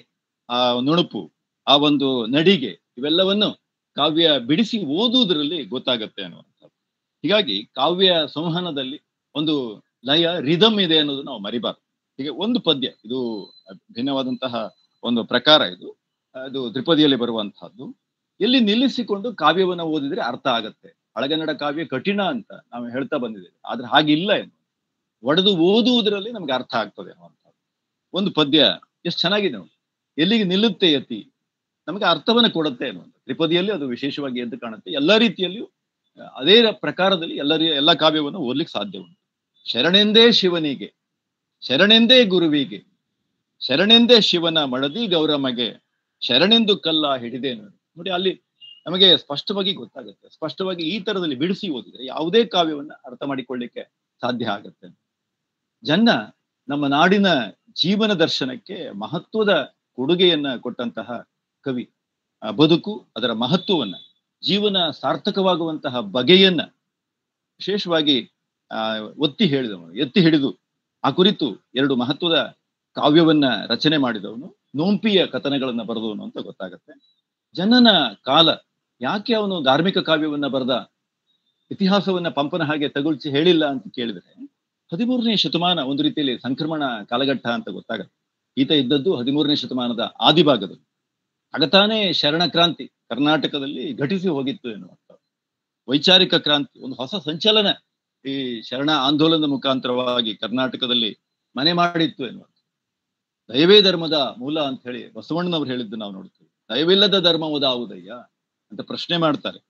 ಆ ನುಣುಪು, ಆ ಒಂದು ನಡಿಗೆ, ಇವೆಲ್ಲವನ್ನು ಕಾವ್ಯ ಬಿಡಿಸಿ ಓದುವುದರಲ್ಲಿ ಗೊತ್ತಾಗತ್ತೆ ಅನ್ನುವಂಥದ್ದು. ಹೀಗಾಗಿ ಕಾವ್ಯ ಸಂವಹನದಲ್ಲಿ ಒಂದು ಲಯ, ರಿದಮ್ ಇದೆ ಅನ್ನೋದು ನಾವು ಮರಿಬಾರ್ದು. ಹೀಗೆ ಒಂದು ಪದ್ಯ, ಇದು ಭಿನ್ನವಾದಂತಹ ಒಂದು ಪ್ರಕಾರ, ಅದು ತ್ರಿಪದಿಯಲ್ಲಿ ಬರುವಂತಹದ್ದು. ಎಲ್ಲಿ ನಿಲ್ಲಿಸಿಕೊಂಡು ಕಾವ್ಯವನ್ನ ಓದಿದ್ರೆ ಅರ್ಥ ಆಗತ್ತೆ. ಹಳಗನ್ನಡ ಕಾವ್ಯ ಕಠಿಣ ಅಂತ ನಾವು ಹೇಳ್ತಾ ಬಂದಿದ್ದೇವೆ, ಆದ್ರೆ ಹಾಗಿಲ್ಲ ಏನು, ಒಡೆದು ಓದುವುದರಲ್ಲಿ ನಮ್ಗೆ ಅರ್ಥ ಆಗ್ತದೆ ಅನ್ನುವಂಥದ್ದು. ಒಂದು ಪದ್ಯ ಎಷ್ಟು ಚೆನ್ನಾಗಿದೆ ನೋಡಿ, ಎಲ್ಲಿಗೆ ನಿಲ್ಲುತ್ತೆ ಯತಿ, ನಮಗೆ ಅರ್ಥವನ್ನ ಕೊಡುತ್ತೆ ಅನ್ನುವಂಥ. ತ್ರಿಪದಿಯಲ್ಲಿ ಅದು ವಿಶೇಷವಾಗಿ ಎದ್ದು ಕಾಣುತ್ತೆ. ಎಲ್ಲ ರೀತಿಯಲ್ಲಿಯೂ ಅದೇ ಪ್ರಕಾರದಲ್ಲಿ ಎಲ್ಲ ಕಾವ್ಯವನ್ನು ಓದ್ಲಿಕ್ಕೆ ಸಾಧ್ಯ ಉಂಟು. ಶರಣೆಂದೇ ಶಿವನಿಗೆ, ಶರಣೆಂದೇ ಗುರುವಿಗೆ, ಶರಣೆಂದೇ ಶಿವನ ಮಡದಿ ಗೌರಮಗೆ, ಶರಣೆಂದು ಕಲ್ಲ ಹಿಡಿದೇನು. ನೋಡಿ, ಅಲ್ಲಿ ನಮಗೆ ಸ್ಪಷ್ಟವಾಗಿ ಗೊತ್ತಾಗುತ್ತೆ. ಸ್ಪಷ್ಟವಾಗಿ ಈ ತರದಲ್ಲಿ ಬಿಡಿಸಿ ಓದಿದ್ರೆ ಯಾವುದೇ ಕಾವ್ಯವನ್ನ ಅರ್ಥ ಮಾಡಿಕೊಳ್ಳಿಕ್ಕೆ ಸಾಧ್ಯ ಆಗುತ್ತೆ. ಜನ್ನ ನಮ್ಮ ನಾಡಿನ ಜೀವನ ದರ್ಶನಕ್ಕೆ ಮಹತ್ವದ ಕೊಡುಗೆಯನ್ನ ಕೊಟ್ಟಂತಹ ಕವಿ. ಬದುಕು, ಅದರ ಮಹತ್ವವನ್ನ, ಜೀವನ ಸಾರ್ಥಕವಾಗುವಂತಹ ಬಗೆಯನ್ನ ವಿಶೇಷವಾಗಿ ಎತ್ತಿ ಹಿಡಿದು ಆ ಕುರಿತು 2 ಮಹತ್ವದ ಕಾವ್ಯವನ್ನ ರಚನೆ ಮಾಡಿದವನು, ನೋಂಪಿಯ ಕಥನಗಳನ್ನ ಬರೆದವನು ಅಂತ ಗೊತ್ತಾಗತ್ತೆ. ಜನನ ಕಾಲ ಯಾಕೆ ಅವನು ಧಾರ್ಮಿಕ ಕಾವ್ಯವನ್ನ ಬರೆದ, ಇತಿಹಾಸವನ್ನ ಪಂಪನ ಹಾಗೆ ತಗುಲ್ಸಿ ಹೇಳಿಲ್ಲ ಅಂತ ಕೇಳಿದ್ರೆ, 13ನೇ ಶತಮಾನ ಒಂದು ರೀತಿಯಲ್ಲಿ ಸಂಕ್ರಮಣ ಕಾಲಘಟ್ಟ ಅಂತ ಗೊತ್ತಾಗತ್ತೆ. ಈತ ಇದ್ದದ್ದು 13ನೇ ಶತಮಾನದ ಆದಿಭಾಗದಲ್ಲಿ. ಆಗತಾನೆ ಶರಣ ಕ್ರಾಂತಿ ಕರ್ನಾಟಕದಲ್ಲಿ ಘಟಿಸಿ ಹೋಗಿತ್ತು ಎನ್ನುವಂಥ ವೈಚಾರಿಕ ಕ್ರಾಂತಿ, ಒಂದು ಹೊಸ ಸಂಚಲನ ಈ ಶರಣ ಆಂದೋಲನದ ಮುಖಾಂತರವಾಗಿ ಕರ್ನಾಟಕದಲ್ಲಿ ಮನೆ ಮಾಡಿತ್ತು ಎನ್ನುವಂಥ. ದಯವೇ ಧರ್ಮದ ಮೂಲ ಅಂತ ಹೇಳಿ ಬಸವಣ್ಣನವರು ಹೇಳಿದ್ದು ನಾವು ನೋಡ್ತೀವಿ. ದಯವಿಲ್ಲದ ಧರ್ಮವುದಾವುದಯ್ಯ ಅಂತ ಪ್ರಶ್ನೆ ಮಾಡ್ತಾರೆ.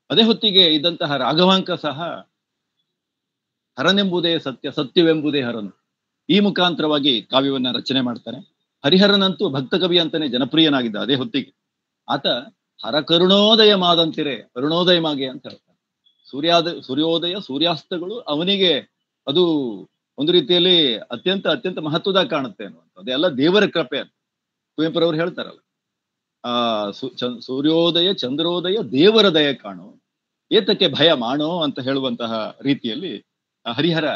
ಅದೇ ಹೊತ್ತಿಗೆ ಇದ್ದಂತಹ ರಾಘವಾಂಕ ಸಹ ಹರನೆಂಬುದೇ ಸತ್ಯ, ಸತ್ಯವೆಂಬುದೇ ಹರನು, ಈ ಮುಖಾಂತರವಾಗಿ ಕಾವ್ಯವನ್ನ ರಚನೆ ಮಾಡ್ತಾನೆ. ಹರಿಹರನಂತೂ ಭಕ್ತ ಕವಿ ಅಂತಾನೆ ಜನಪ್ರಿಯನಾಗಿದ್ದ. ಅದೇ ಹೊತ್ತಿಗೆ ಆತ ಹರ ಕರುಣೋದಯ ಮಾದಂತಿರೆ ಅರುಣೋದಯ ಮಾಗೆ ಅಂತ ಹೇಳ್ತಾನೆ. ಸೂರ್ಯೋದಯ ಸೂರ್ಯಾಸ್ತಗಳು ಅವನಿಗೆ ಅದು ಒಂದು ರೀತಿಯಲ್ಲಿ ಅತ್ಯಂತ ಮಹತ್ವದ ಕಾಣುತ್ತೆ ಅನ್ನುವಂಥ. ಅದೆಲ್ಲ ದೇವರ ಕೃಪೆ ಅಂತ ಕುವೆಂಪುರವರು ಹೇಳ್ತಾರಲ್ಲ, ಸೂರ್ಯೋದಯ ಚಂದ್ರೋದಯ ದೇವರ ದಯ ಕಾಣು, ಏತಕ್ಕೆ ಭಯ ಮಾಡೋ ಅಂತ ಹೇಳುವಂತಹ ರೀತಿಯಲ್ಲಿ ಹರಿಹರ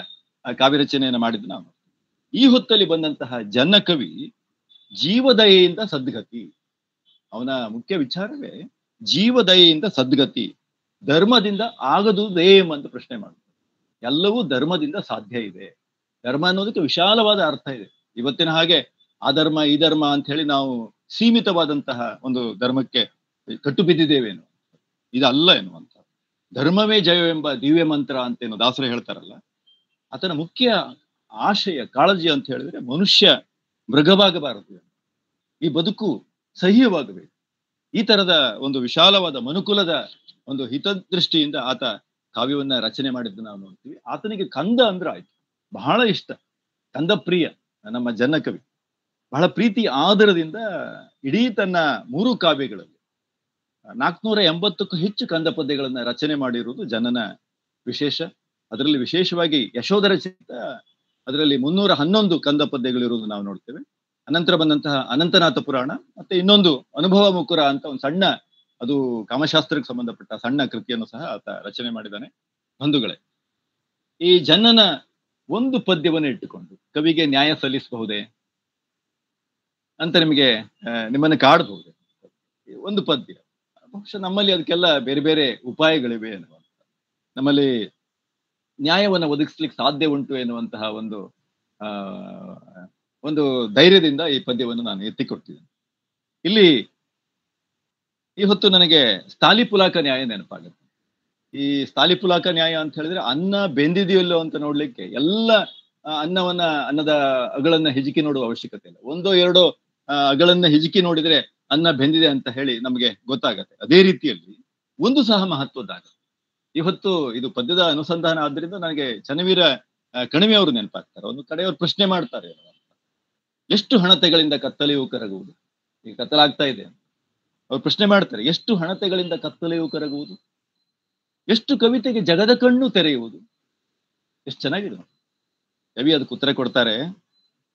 ಕಾವ್ಯ ರಚನೆಯನ್ನು ಮಾಡಿದ್ದು ನಾವು. ಈ ಹೊತ್ತಲ್ಲಿ ಬಂದಂತಹ ಜನ್ನಕವಿ ಜೀವದಯೆಯಿಂದ ಸದ್ಗತಿ, ಅವನ ಮುಖ್ಯ ವಿಚಾರವೇ ಜೀವದಯೆಯಿಂದ ಸದ್ಗತಿ, ಧರ್ಮದಿಂದ ಆಗದುದೇಮ್ ಅಂತ ಪ್ರಶ್ನೆ ಮಾಡ್ತಾರೆ. ಎಲ್ಲವೂ ಧರ್ಮದಿಂದ ಸಾಧ್ಯ ಇದೆ. ಧರ್ಮ ಅನ್ನೋದಕ್ಕೆ ವಿಶಾಲವಾದ ಅರ್ಥ ಇದೆ. ಇವತ್ತಿನ ಹಾಗೆ ಆ ಧರ್ಮ ಈ ಧರ್ಮ ಅಂತ ಹೇಳಿ ನಾವು ಸೀಮಿತವಾದಂತಹ ಒಂದು ಧರ್ಮಕ್ಕೆ ಕಟ್ಟು ಬಿದ್ದಿದ್ದೇವೇನು, ಇದಲ್ಲ ಎನ್ನುವಂತ. ಧರ್ಮವೇ ಜಯವೆಂಬ ದಿವ್ಯ ಮಂತ್ರ ಅಂತೇನು ದಾಸರು ಹೇಳ್ತಾರಲ್ಲ, ಆತನ ಮುಖ್ಯ ಆಶಯ ಕಾಳಜಿ ಅಂತ ಹೇಳಿದ್ರೆ ಮನುಷ್ಯ ಮೃಗವಾಗಬಾರದು, ಈ ಬದುಕು ಸಹ್ಯವಾಗಬೇಕು. ಈ ತರದ ಒಂದು ವಿಶಾಲವಾದ ಮನುಕುಲದ ಒಂದು ಹಿತದೃಷ್ಟಿಯಿಂದ ಆತ ಕಾವ್ಯವನ್ನ ರಚನೆ ಮಾಡಿದ್ದು ನಾವು ನೋಡ್ತೀವಿ. ಆತನಿಗೆ ಕಂದ ಅಂದ್ರೆ ಆಯ್ತು, ಬಹಳ ಇಷ್ಟ. ಕಂದ ಪ್ರಿಯ ನಮ್ಮ ಜನ್ನಕವಿ, ಬಹಳ ಪ್ರೀತಿ ಆದರದಿಂದ ಇಡೀ ತನ್ನ 3 ಕಾವ್ಯಗಳಲ್ಲಿ 480ಕ್ಕೂ ಹೆಚ್ಚು ಕಂದ ಪದ್ಯಗಳನ್ನ ರಚನೆ ಮಾಡಿರುವುದು ಜನನ ವಿಶೇಷ. ಅದರಲ್ಲಿ ವಿಶೇಷವಾಗಿ ಯಶೋಧರ ಚಿತ್ತ, ಅದರಲ್ಲಿ 311 ಕಂದ ಪದ್ಯಗಳಿರುವುದು ನಾವು ನೋಡ್ತೇವೆ. ಅನಂತರ ಬಂದಂತಹ ಅನಂತನಾಥ ಪುರಾಣ, ಮತ್ತೆ ಇನ್ನೊಂದು ಅನುಭವ ಮುಕುರ ಅಂತ ಒಂದು ಸಣ್ಣ, ಅದು ಕಾಮಶಾಸ್ತ್ರಕ್ಕೆ ಸಂಬಂಧಪಟ್ಟ ಸಣ್ಣ ಕೃತಿಯನ್ನು ಸಹ ಆತ ರಚನೆ ಮಾಡಿದ್ದಾನೆ. ಬಂಧುಗಳೇ, ಈ ಜನನ ಒಂದು ಪದ್ಯವನ್ನು ಇಟ್ಟುಕೊಂಡು ಕವಿಗೆ ನ್ಯಾಯ ಸಲ್ಲಿಸಬಹುದೇ ಅಂತ ನಿಮ್ಮನ್ನು ಕಾಡಬಹುದೇ? ಒಂದು ಪದ್ಯ, ಬಹುಶಃ ನಮ್ಮಲ್ಲಿ ಅದಕ್ಕೆಲ್ಲ ಬೇರೆ ಬೇರೆ ಉಪಾಯಗಳಿವೆ ಎನ್ನುವಂತ, ನಮ್ಮಲ್ಲಿ ನ್ಯಾಯವನ್ನು ಒದಗಿಸ್ಲಿಕ್ಕೆ ಸಾಧ್ಯ ಉಂಟು ಎನ್ನುವಂತಹ ಒಂದು ಧೈರ್ಯದಿಂದ ಈ ಪದ್ಯವನ್ನು ನಾನು ಎತ್ತಿಕೊಡ್ತಿದ್ದೇನೆ. ಇಲ್ಲಿ ಈ ಹೊತ್ತು ನನಗೆ ಸ್ಥಾಲಿಪುಲಾಕ ನ್ಯಾಯ ನೆನಪಾಗುತ್ತೆ. ಈ ಸ್ಥಾಲಿಪುಲಾಕ ನ್ಯಾಯ ಅಂತ ಹೇಳಿದ್ರೆ ಅನ್ನ ಬೆಂದಿದೆಯಲ್ಲೋ ಅಂತ ನೋಡ್ಲಿಕ್ಕೆ ಎಲ್ಲ ಅನ್ನದ ಅಗಳನ್ನ ಹಿಜಿಕಿ ನೋಡುವ ಅವಶ್ಯಕತೆ ಇಲ್ಲ. 1-2 ಅಗಳನ್ನ ಹಿಜಿಕಿ ನೋಡಿದ್ರೆ ಅನ್ನ ಬೆಂದಿದೆ ಅಂತ ಹೇಳಿ ನಮಗೆ ಗೊತ್ತಾಗತ್ತೆ. ಅದೇ ರೀತಿಯಲ್ಲಿ ಒಂದು ಸಹ ಮಹತ್ವದ್ದಾಗತ್ತೆ. ಇವತ್ತು ಇದು ಪದ್ಯದ ಅನುಸಂಧಾನ ಆದ್ರಿಂದ ನನಗೆ ಚನ್ನವೀರ ಕಣಿವೆ ಅವರು ನೆನಪಾಗ್ತಾರೆ. ಒಂದು ಕಡೆಯವರು ಪ್ರಶ್ನೆ ಮಾಡ್ತಾರೆ, ಎಷ್ಟು ಹಣತೆಗಳಿಂದ ಕತ್ತಲೆಯೂ ಕರಗುವುದು? ಈಗ ಕತ್ತಲಾಗ್ತಾ ಇದೆ, ಅವ್ರು ಪ್ರಶ್ನೆ ಮಾಡ್ತಾರೆ, ಎಷ್ಟು ಹಣತೆಗಳಿಂದ ಕತ್ತಲೆಯೂ ಕರಗುವುದು, ಎಷ್ಟು ಕವಿತೆಗೆ ಜಗದ ಕಣ್ಣು ತೆರೆಯುವುದು? ಎಷ್ಟು ಚೆನ್ನಾಗಿದೆ. ಕವಿ ಅದಕ್ಕೆ ಉತ್ತರ ಕೊಡ್ತಾರೆ,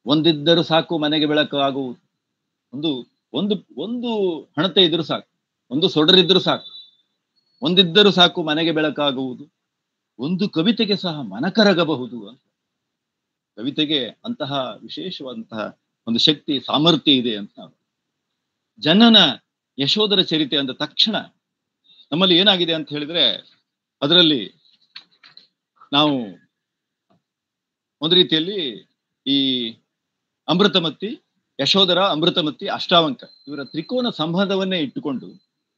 ಒಂದಿದ್ದರೂ ಸಾಕು ಮನೆಗೆ ಬೆಳಕು ಆಗುವುದು. ಒಂದು ಹಣತೆ ಇದ್ರೂ ಸಾಕು, ಒಂದು ಸೊಡರಿದ್ರೂ ಸಾಕು, ಒಂದಿದ್ದರೂ ಸಾಕು ಮನೆಗೆ ಬೆಳಕಾಗುವುದು, ಒಂದು ಕವಿತೆಗೆ ಸಹ ಮನ ಕರಗಬಹುದು ಅಂತ. ಕವಿತೆಗೆ ಅಂತಹ ವಿಶೇಷವಾದಂತಹ ಒಂದು ಶಕ್ತಿ ಸಾಮರ್ಥ್ಯ ಇದೆ ಅಂತ. ಜನನ ಯಶೋಧರ ಚರಿತೆ ಅಂದ ತಕ್ಷಣ ನಮ್ಮಲ್ಲಿ ಏನಾಗಿದೆ ಅಂತ ಹೇಳಿದ್ರೆ, ಅದರಲ್ಲಿ ನಾವು ಒಂದು ರೀತಿಯಲ್ಲಿ ಈ ಅಮೃತಮತಿ, ಯಶೋಧರ, ಅಮೃತಮತಿ, ಅಷ್ಟಾವಂಕ ಇವರ ತ್ರಿಕೋನ ಸಂಬಂಧವನ್ನೇ ಇಟ್ಟುಕೊಂಡು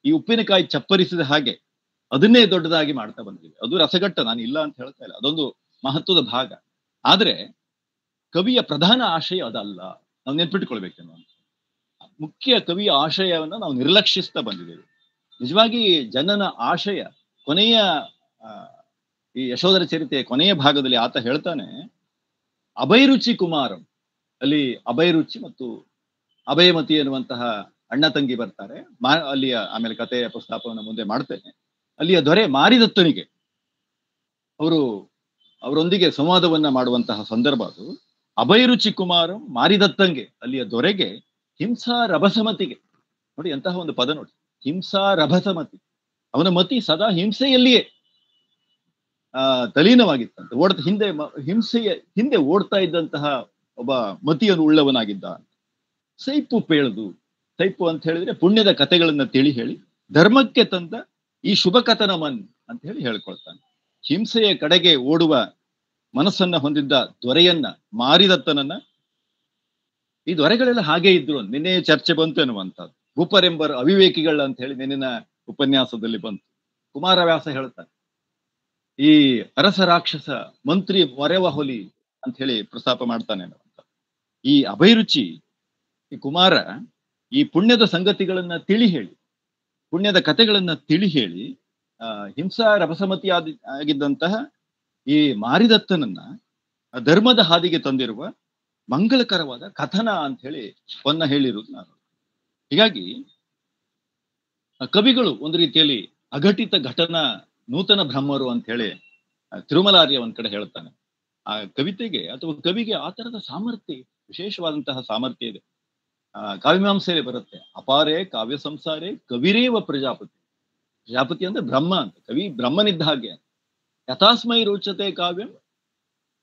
ಈ ಉಪ್ಪಿನಕಾಯಿ ಚಪ್ಪರಿಸಿದ ಹಾಗೆ ಅದನ್ನೇ ದೊಡ್ಡದಾಗಿ ಮಾಡ್ತಾ ಬಂದಿದೆ. ಅದು ರಸಘಟ್ಟ, ನಾನು ಇಲ್ಲ ಅಂತ ಹೇಳ್ತಾ ಇಲ್ಲ, ಅದೊಂದು ಮಹತ್ವದ ಭಾಗ. ಆದ್ರೆ ಕವಿಯ ಪ್ರಧಾನ ಆಶಯ ಅದಲ್ಲ, ನಾವು ನೆನ್ಪಿಟ್ಕೊಳ್ಬೇಕೇನೋ. ಮುಖ್ಯ ಕವಿಯ ಆಶಯವನ್ನ ನಾವು ನಿರ್ಲಕ್ಷಿಸ್ತಾ ಬಂದಿದ್ದೇವೆ. ನಿಜವಾಗಿ ಜನನ ಆಶಯ, ಕೊನೆಯ ಈ ಯಶೋಧರ ಚರಿತೆಯ ಕೊನೆಯ ಭಾಗದಲ್ಲಿ ಆತ ಹೇಳ್ತಾನೆ, ಅಭಯರುಚಿ ಕುಮಾರಂ. ಅಲ್ಲಿ ಅಭಯರುಚಿ ಮತ್ತು ಅಭಯಮತಿ ಎನ್ನುವಂತಹ ಅಣ್ಣ ತಂಗಿ ಬರ್ತಾರೆ. ಅಲ್ಲಿಯ ಆಮೇಲೆ ಕಥೆಯ ಪ್ರಸ್ತಾಪವನ್ನು ಮುಂದೆ ಮಾಡ್ತೇನೆ. ಅಲ್ಲಿಯ ದೊರೆ ಮಾರಿದತ್ತನಿಗೆ ಅವರೊಂದಿಗೆ ಸಂವಾದವನ್ನ ಮಾಡುವಂತಹ ಸಂದರ್ಭ ಅದು. ಅಭಯರುಚಿ ಕುಮಾರಂ ಮಾರಿದತ್ತಂಗೆ, ಅಲ್ಲಿಯ ದೊರೆಗೆ ಹಿಂಸಾ ರಭಸಮತಿಗೆ. ನೋಡಿ ಎಂತಹ ಒಂದು ಪದ ನೋಡಿ, ಹಿಂಸಾ ರಭಸಮತಿ. ಅವನ ಮತಿ ಸದಾ ಹಿಂಸೆಯಲ್ಲಿಯೇ ತಲೀನವಾಗಿತ್ತಂತೆ. ಹಿಂಸೆಯ ಹಿಂದೆ ಓಡ್ತಾ ಇದ್ದಂತಹ ಒಬ್ಬ ಮತಿಯನ್ನು ಉಳ್ಳವನಾಗಿದ್ದ. ಸೈಪು ಪೇಳ್ದು, ಸೈಪು ಅಂತ ಹೇಳಿದ್ರೆ ಪುಣ್ಯದ ಕಥೆಗಳನ್ನ ತಿಳಿ ಹೇಳಿ ಧರ್ಮಕ್ಕೆ ತಂದ ಈ ಶುಭ ಕಥನ ಮನ್ ಅಂತ ಹೇಳಿ ಹೇಳ್ಕೊಳ್ತಾನೆ. ಹಿಂಸೆಯ ಕಡೆಗೆ ಓಡುವ ಮನಸ್ಸನ್ನ ಹೊಂದಿದ್ದ ದೊರೆಯನ್ನ, ಮಾರಿದತ್ತನನ್ನ, ಈ ದೊರೆಗಳೆಲ್ಲ ಹಾಗೆ ಇದ್ರು. ನಿನ್ನೆ ಚರ್ಚೆ ಬಂತು ಎನ್ನುವಂಥದ್ದು. ಭೂಪರೆಂಬರ್ ಅವಿವೇಕಿಗಳ ಅಂತ ಹೇಳಿ ನಿನ್ನಿನ ಉಪನ್ಯಾಸದಲ್ಲಿ ಬಂತು. ಕುಮಾರವ್ಯಾಸ ಹೇಳ್ತಾನೆ, ಈ ಅರಸ ರಾಕ್ಷಸ ಮಂತ್ರಿ ಮೊರೆವ ಹೊಲಿ ಅಂತ ಹೇಳಿ ಪ್ರಸ್ತಾಪ ಮಾಡ್ತಾನೆ ಅನ್ನುವಂಥ. ಈ ಅಭಯರುಚಿ, ಈ ಕುಮಾರ ಈ ಪುಣ್ಯದ ಸಂಗತಿಗಳನ್ನ ತಿಳಿ ಹೇಳಿ, ಪುಣ್ಯದ ಕಥೆಗಳನ್ನ ತಿಳಿ ಹೇಳಿ ಹಿಂಸಾ ರಭಸಮತಿ ಆಗಿದ್ದಂತಹ ಈ ಮಾರಿದತ್ತನನ್ನ ಧರ್ಮದ ಹಾದಿಗೆ ತಂದಿರುವ ಮಂಗಳಕರವಾದ ಕಥನ ಅಂತ ಹೇಳಿ ಹೇಳಿರುವುದು ನಾನು. ಹೀಗಾಗಿ ಕವಿಗಳು ಒಂದು ರೀತಿಯಲ್ಲಿ ಅಘಟಿತ ಘಟನಾ ನೂತನ ಬ್ರಹ್ಮರು ಅಂತ ಹೇಳಿ ತಿರುಮಲಾರ್ಯ ಒಂದ್ ಕಡೆ ಹೇಳ್ತಾನೆ. ಆ ಕವಿತೆಗೆ ಅಥವಾ ಕವಿಗೆ ಆ ತರದ ಸಾಮರ್ಥ್ಯ, ವಿಶೇಷವಾದಂತಹ ಸಾಮರ್ಥ್ಯ ಇದೆ. ಕಾವ್ಯಮೀಮಾಂಸೆಯಲ್ಲಿ ಬರುತ್ತೆ, ಅಪಾರೇ ಕಾವ್ಯ ಸಂಸಾರೇ ಕವಿರೇವ ಪ್ರಜಾಪತಿ. ಪ್ರಜಾಪತಿ ಅಂದ್ರೆ ಬ್ರಹ್ಮ ಅಂತ, ಕವಿ ಬ್ರಹ್ಮನಿದ್ದ ಹಾಗೆ. ಯಥಾಸ್ಮೈ ರೋಚತೆ ಕಾವ್ಯಂ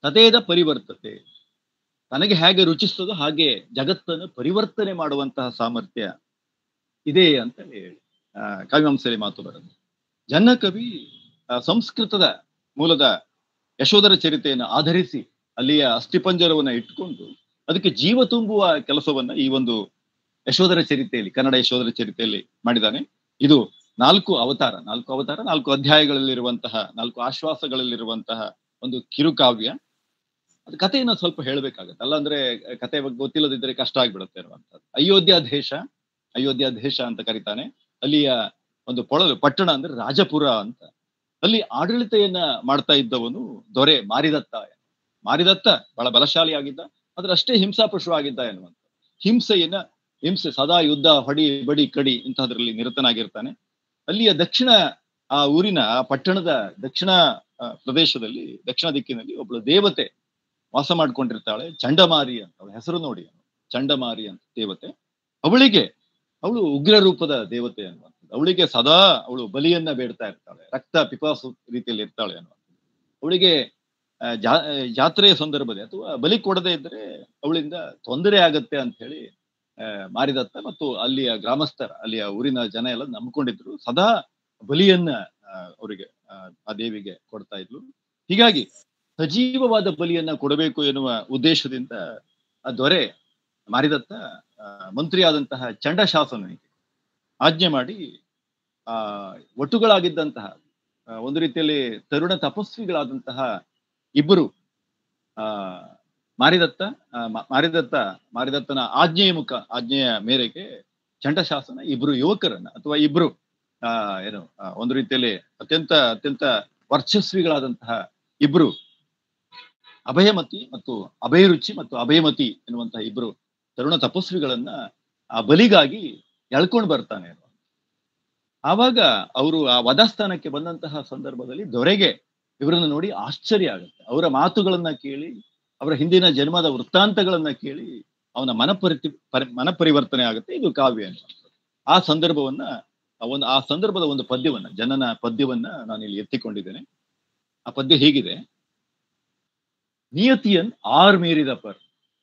ತಥೇದ ಪರಿವರ್ತತೆ. ತನಗೆ ಹೇಗೆ ರುಚಿಸ್ತದೋ ಹಾಗೆ ಜಗತ್ತನ್ನು ಪರಿವರ್ತನೆ ಮಾಡುವಂತಹ ಸಾಮರ್ಥ್ಯ ಇದೆ ಅಂತ ಹೇಳಿ ಕಾವ್ಯಮೀಮಾಂಸೆಯಲ್ಲಿ ಮಾತು ಬರುತ್ತೆ. ಜನ್ನಕವಿ ಸಂಸ್ಕೃತದ ಮೂಲದ ಯಶೋಧರ ಚರಿತೆಯನ್ನು ಆಧರಿಸಿ ಅಲ್ಲಿಯ ಅಸ್ಥಿಪಂಜರವನ್ನ ಇಟ್ಕೊಂಡು ಅದಕ್ಕೆ ಜೀವ ತುಂಬುವ ಕೆಲಸವನ್ನ ಈ ಒಂದು ಯಶೋಧರ ಚರಿತೆಯಲ್ಲಿ, ಕನ್ನಡ ಯಶೋಧರ ಚರಿತೆಯಲ್ಲಿ ಮಾಡಿದ್ದಾನೆ. ಇದು 4 ಅವತಾರ, 4 ಅಧ್ಯಾಯಗಳಲ್ಲಿರುವಂತಹ, 4 ಆಶ್ವಾಸಗಳಲ್ಲಿರುವಂತಹ ಒಂದು ಕಿರುಕಾವ್ಯ. ಅದು ಕಥೆಯನ್ನ ಸ್ವಲ್ಪ ಹೇಳ್ಬೇಕಾಗತ್ತೆ, ಅಲ್ಲಾಂದ್ರೆ ಕಥೆ ಬಗ್ಗೆ ಗೊತ್ತಿಲ್ಲದಿದ್ರೆ ಕಷ್ಟ ಆಗ್ಬಿಡುತ್ತೆ ಅನ್ನುವಂಥದ್ದು. ಅಯೋಧ್ಯಾದೇಶ ಅಂತ ಕರೀತಾನೆ. ಅಲ್ಲಿಯ ಒಂದು ಪಟ್ಟಣ ಅಂದ್ರೆ ರಾಜಪುರ ಅಂತ. ಅಲ್ಲಿ ಆಡಳಿತೆಯನ್ನ ಮಾಡ್ತಾ ಇದ್ದವನು ದೊರೆ ಮಾರಿದತ್ತ. ಮಾರಿದತ್ತ ಬಹಳ ಬಲಶಾಲಿ ಆಗಿದ್ದ, ಆದ್ರೆ ಅಷ್ಟೇ ಹಿಂಸಾಪಶು ಆಗಿದ್ದ ಎನ್ನುವಂಥ. ಹಿಂಸೆ ಸದಾ ಯುದ್ಧ, ಹೊಡಿ ಬಡಿ ಕಡಿ ಇಂತಹದ್ರಲ್ಲಿ ನಿರತನಾಗಿರ್ತಾನೆ. ಅಲ್ಲಿಯ ಆ ಊರಿನ, ಆ ಪಟ್ಟಣದ ದಕ್ಷಿಣ ಪ್ರದೇಶದಲ್ಲಿ, ದಕ್ಷಿಣ ದಿಕ್ಕಿನಲ್ಲಿ ಒಬ್ಬಳು ದೇವತೆ ವಾಸ ಮಾಡ್ಕೊಂಡಿರ್ತಾಳೆ, ಚಂಡಮಾರಿ ಅಂತ. ಅವಳ ಹೆಸರು ನೋಡಿ, ಚಂಡಮಾರಿ ಅಂತ ದೇವತೆ. ಅವಳು ಉಗ್ರ ರೂಪದ ದೇವತೆ ಅನ್ನುವಂಥದ್ದು. ಅವಳಿಗೆ ಸದಾ ಅವಳು ಬಲಿಯನ್ನ ಬೇಡ್ತಾ ಇರ್ತಾಳೆ, ರಕ್ತ ಪಿಪಾಸು ರೀತಿಯಲ್ಲಿ ಇರ್ತಾಳೆ ಅನ್ನುವಂಥದ್ದು. ಅವಳಿಗೆ ಜಾತ್ರೆಯ ಸಂದರ್ಭದಲ್ಲಿ ಅಥವಾ ಬಲಿ ಕೊಡದೇ ಇದ್ರೆ ಅವಳಿಂದ ತೊಂದರೆ ಆಗತ್ತೆ ಅಂತ ಹೇಳಿ ಮಾರಿದತ್ತ ಮತ್ತು ಅಲ್ಲಿಯ ಗ್ರಾಮಸ್ಥರ, ಅಲ್ಲಿಯ ಊರಿನ ಜನ ಎಲ್ಲ ನಂಬ್ಕೊಂಡಿದ್ರು. ಸದಾ ಬಲಿಯನ್ನ ಅವರಿಗೆ, ಆ ದೇವಿಗೆ ಕೊಡ್ತಾ ಇದ್ಲು. ಹೀಗಾಗಿ ಸಜೀವವಾದ ಬಲಿಯನ್ನ ಕೊಡಬೇಕು ಎನ್ನುವ ಉದ್ದೇಶದಿಂದ ಆ ದೊರೆ ಮಾರಿದತ್ತ ಮಂತ್ರಿಯಾದಂತಹ ಚಂಡಶಾಸನಿಗೆ ಆಜ್ಞೆ ಮಾಡಿ ಒಟ್ಟುಗಳಾಗಿದ್ದಂತಹ, ಒಂದು ರೀತಿಯಲ್ಲಿ ತರುಣ ತಪಸ್ವಿಗಳಾದಂತಹ ಇಬ್ಬರು, ಮಾರಿದತ್ತನ ಆಜ್ಞೆಯ ಮೇರೆಗೆ ಚಂಡಶಾಸನ ಇಬ್ರು ಯುವಕರನ್ನ ಅಥವಾ ಇಬ್ರು ಒಂದು ರೀತಿಯಲ್ಲಿ ಅತ್ಯಂತ ವರ್ಚಸ್ವಿಗಳಾದಂತಹ ಇಬ್ರು ಅಭಯಮತಿ ಮತ್ತು ಅಭಯರುಚಿ ಮತ್ತು ಅಭಯಮತಿ ಎನ್ನುವಂತಹ ಇಬ್ರು ತರುಣ ತಪಸ್ವಿಗಳನ್ನ ಆ ಬಲಿಗಾಗಿ ಎಳ್ಕೊಂಡು ಬರ್ತಾನೆ. ಆವಾಗ ಅವರು ಆ ವಧಸ್ಥಾನಕ್ಕೆ ಬಂದಂತಹ ಸಂದರ್ಭದಲ್ಲಿ ದೊರೆಗೆ ಇವರನ್ನು ನೋಡಿ ಆಶ್ಚರ್ಯ ಆಗುತ್ತೆ. ಅವರ ಮಾತುಗಳನ್ನ ಕೇಳಿ, ಅವರ ಹಿಂದಿನ ಜನ್ಮದ ವೃತ್ತಾಂತಗಳನ್ನ ಕೇಳಿ ಅವನ ಮನಪರಿವರ್ತನೆ ಆಗುತ್ತೆ. ಇದು ಕಾವ್ಯ ಅನ್ನುವಂಥದ್ದು. ಆ ಸಂದರ್ಭದ ಒಂದು ಪದ್ಯವನ್ನ, ಜನನ ಪದ್ಯವನ್ನ ನಾನು ಇಲ್ಲಿ ಎತ್ತಿಕೊಂಡಿದ್ದೇನೆ. ಆ ಪದ್ಯ ಹೀಗಿದೆ: ನಿಯತಿಯನ್ ಆರ್ ಮೀರಿದ ಪರ್.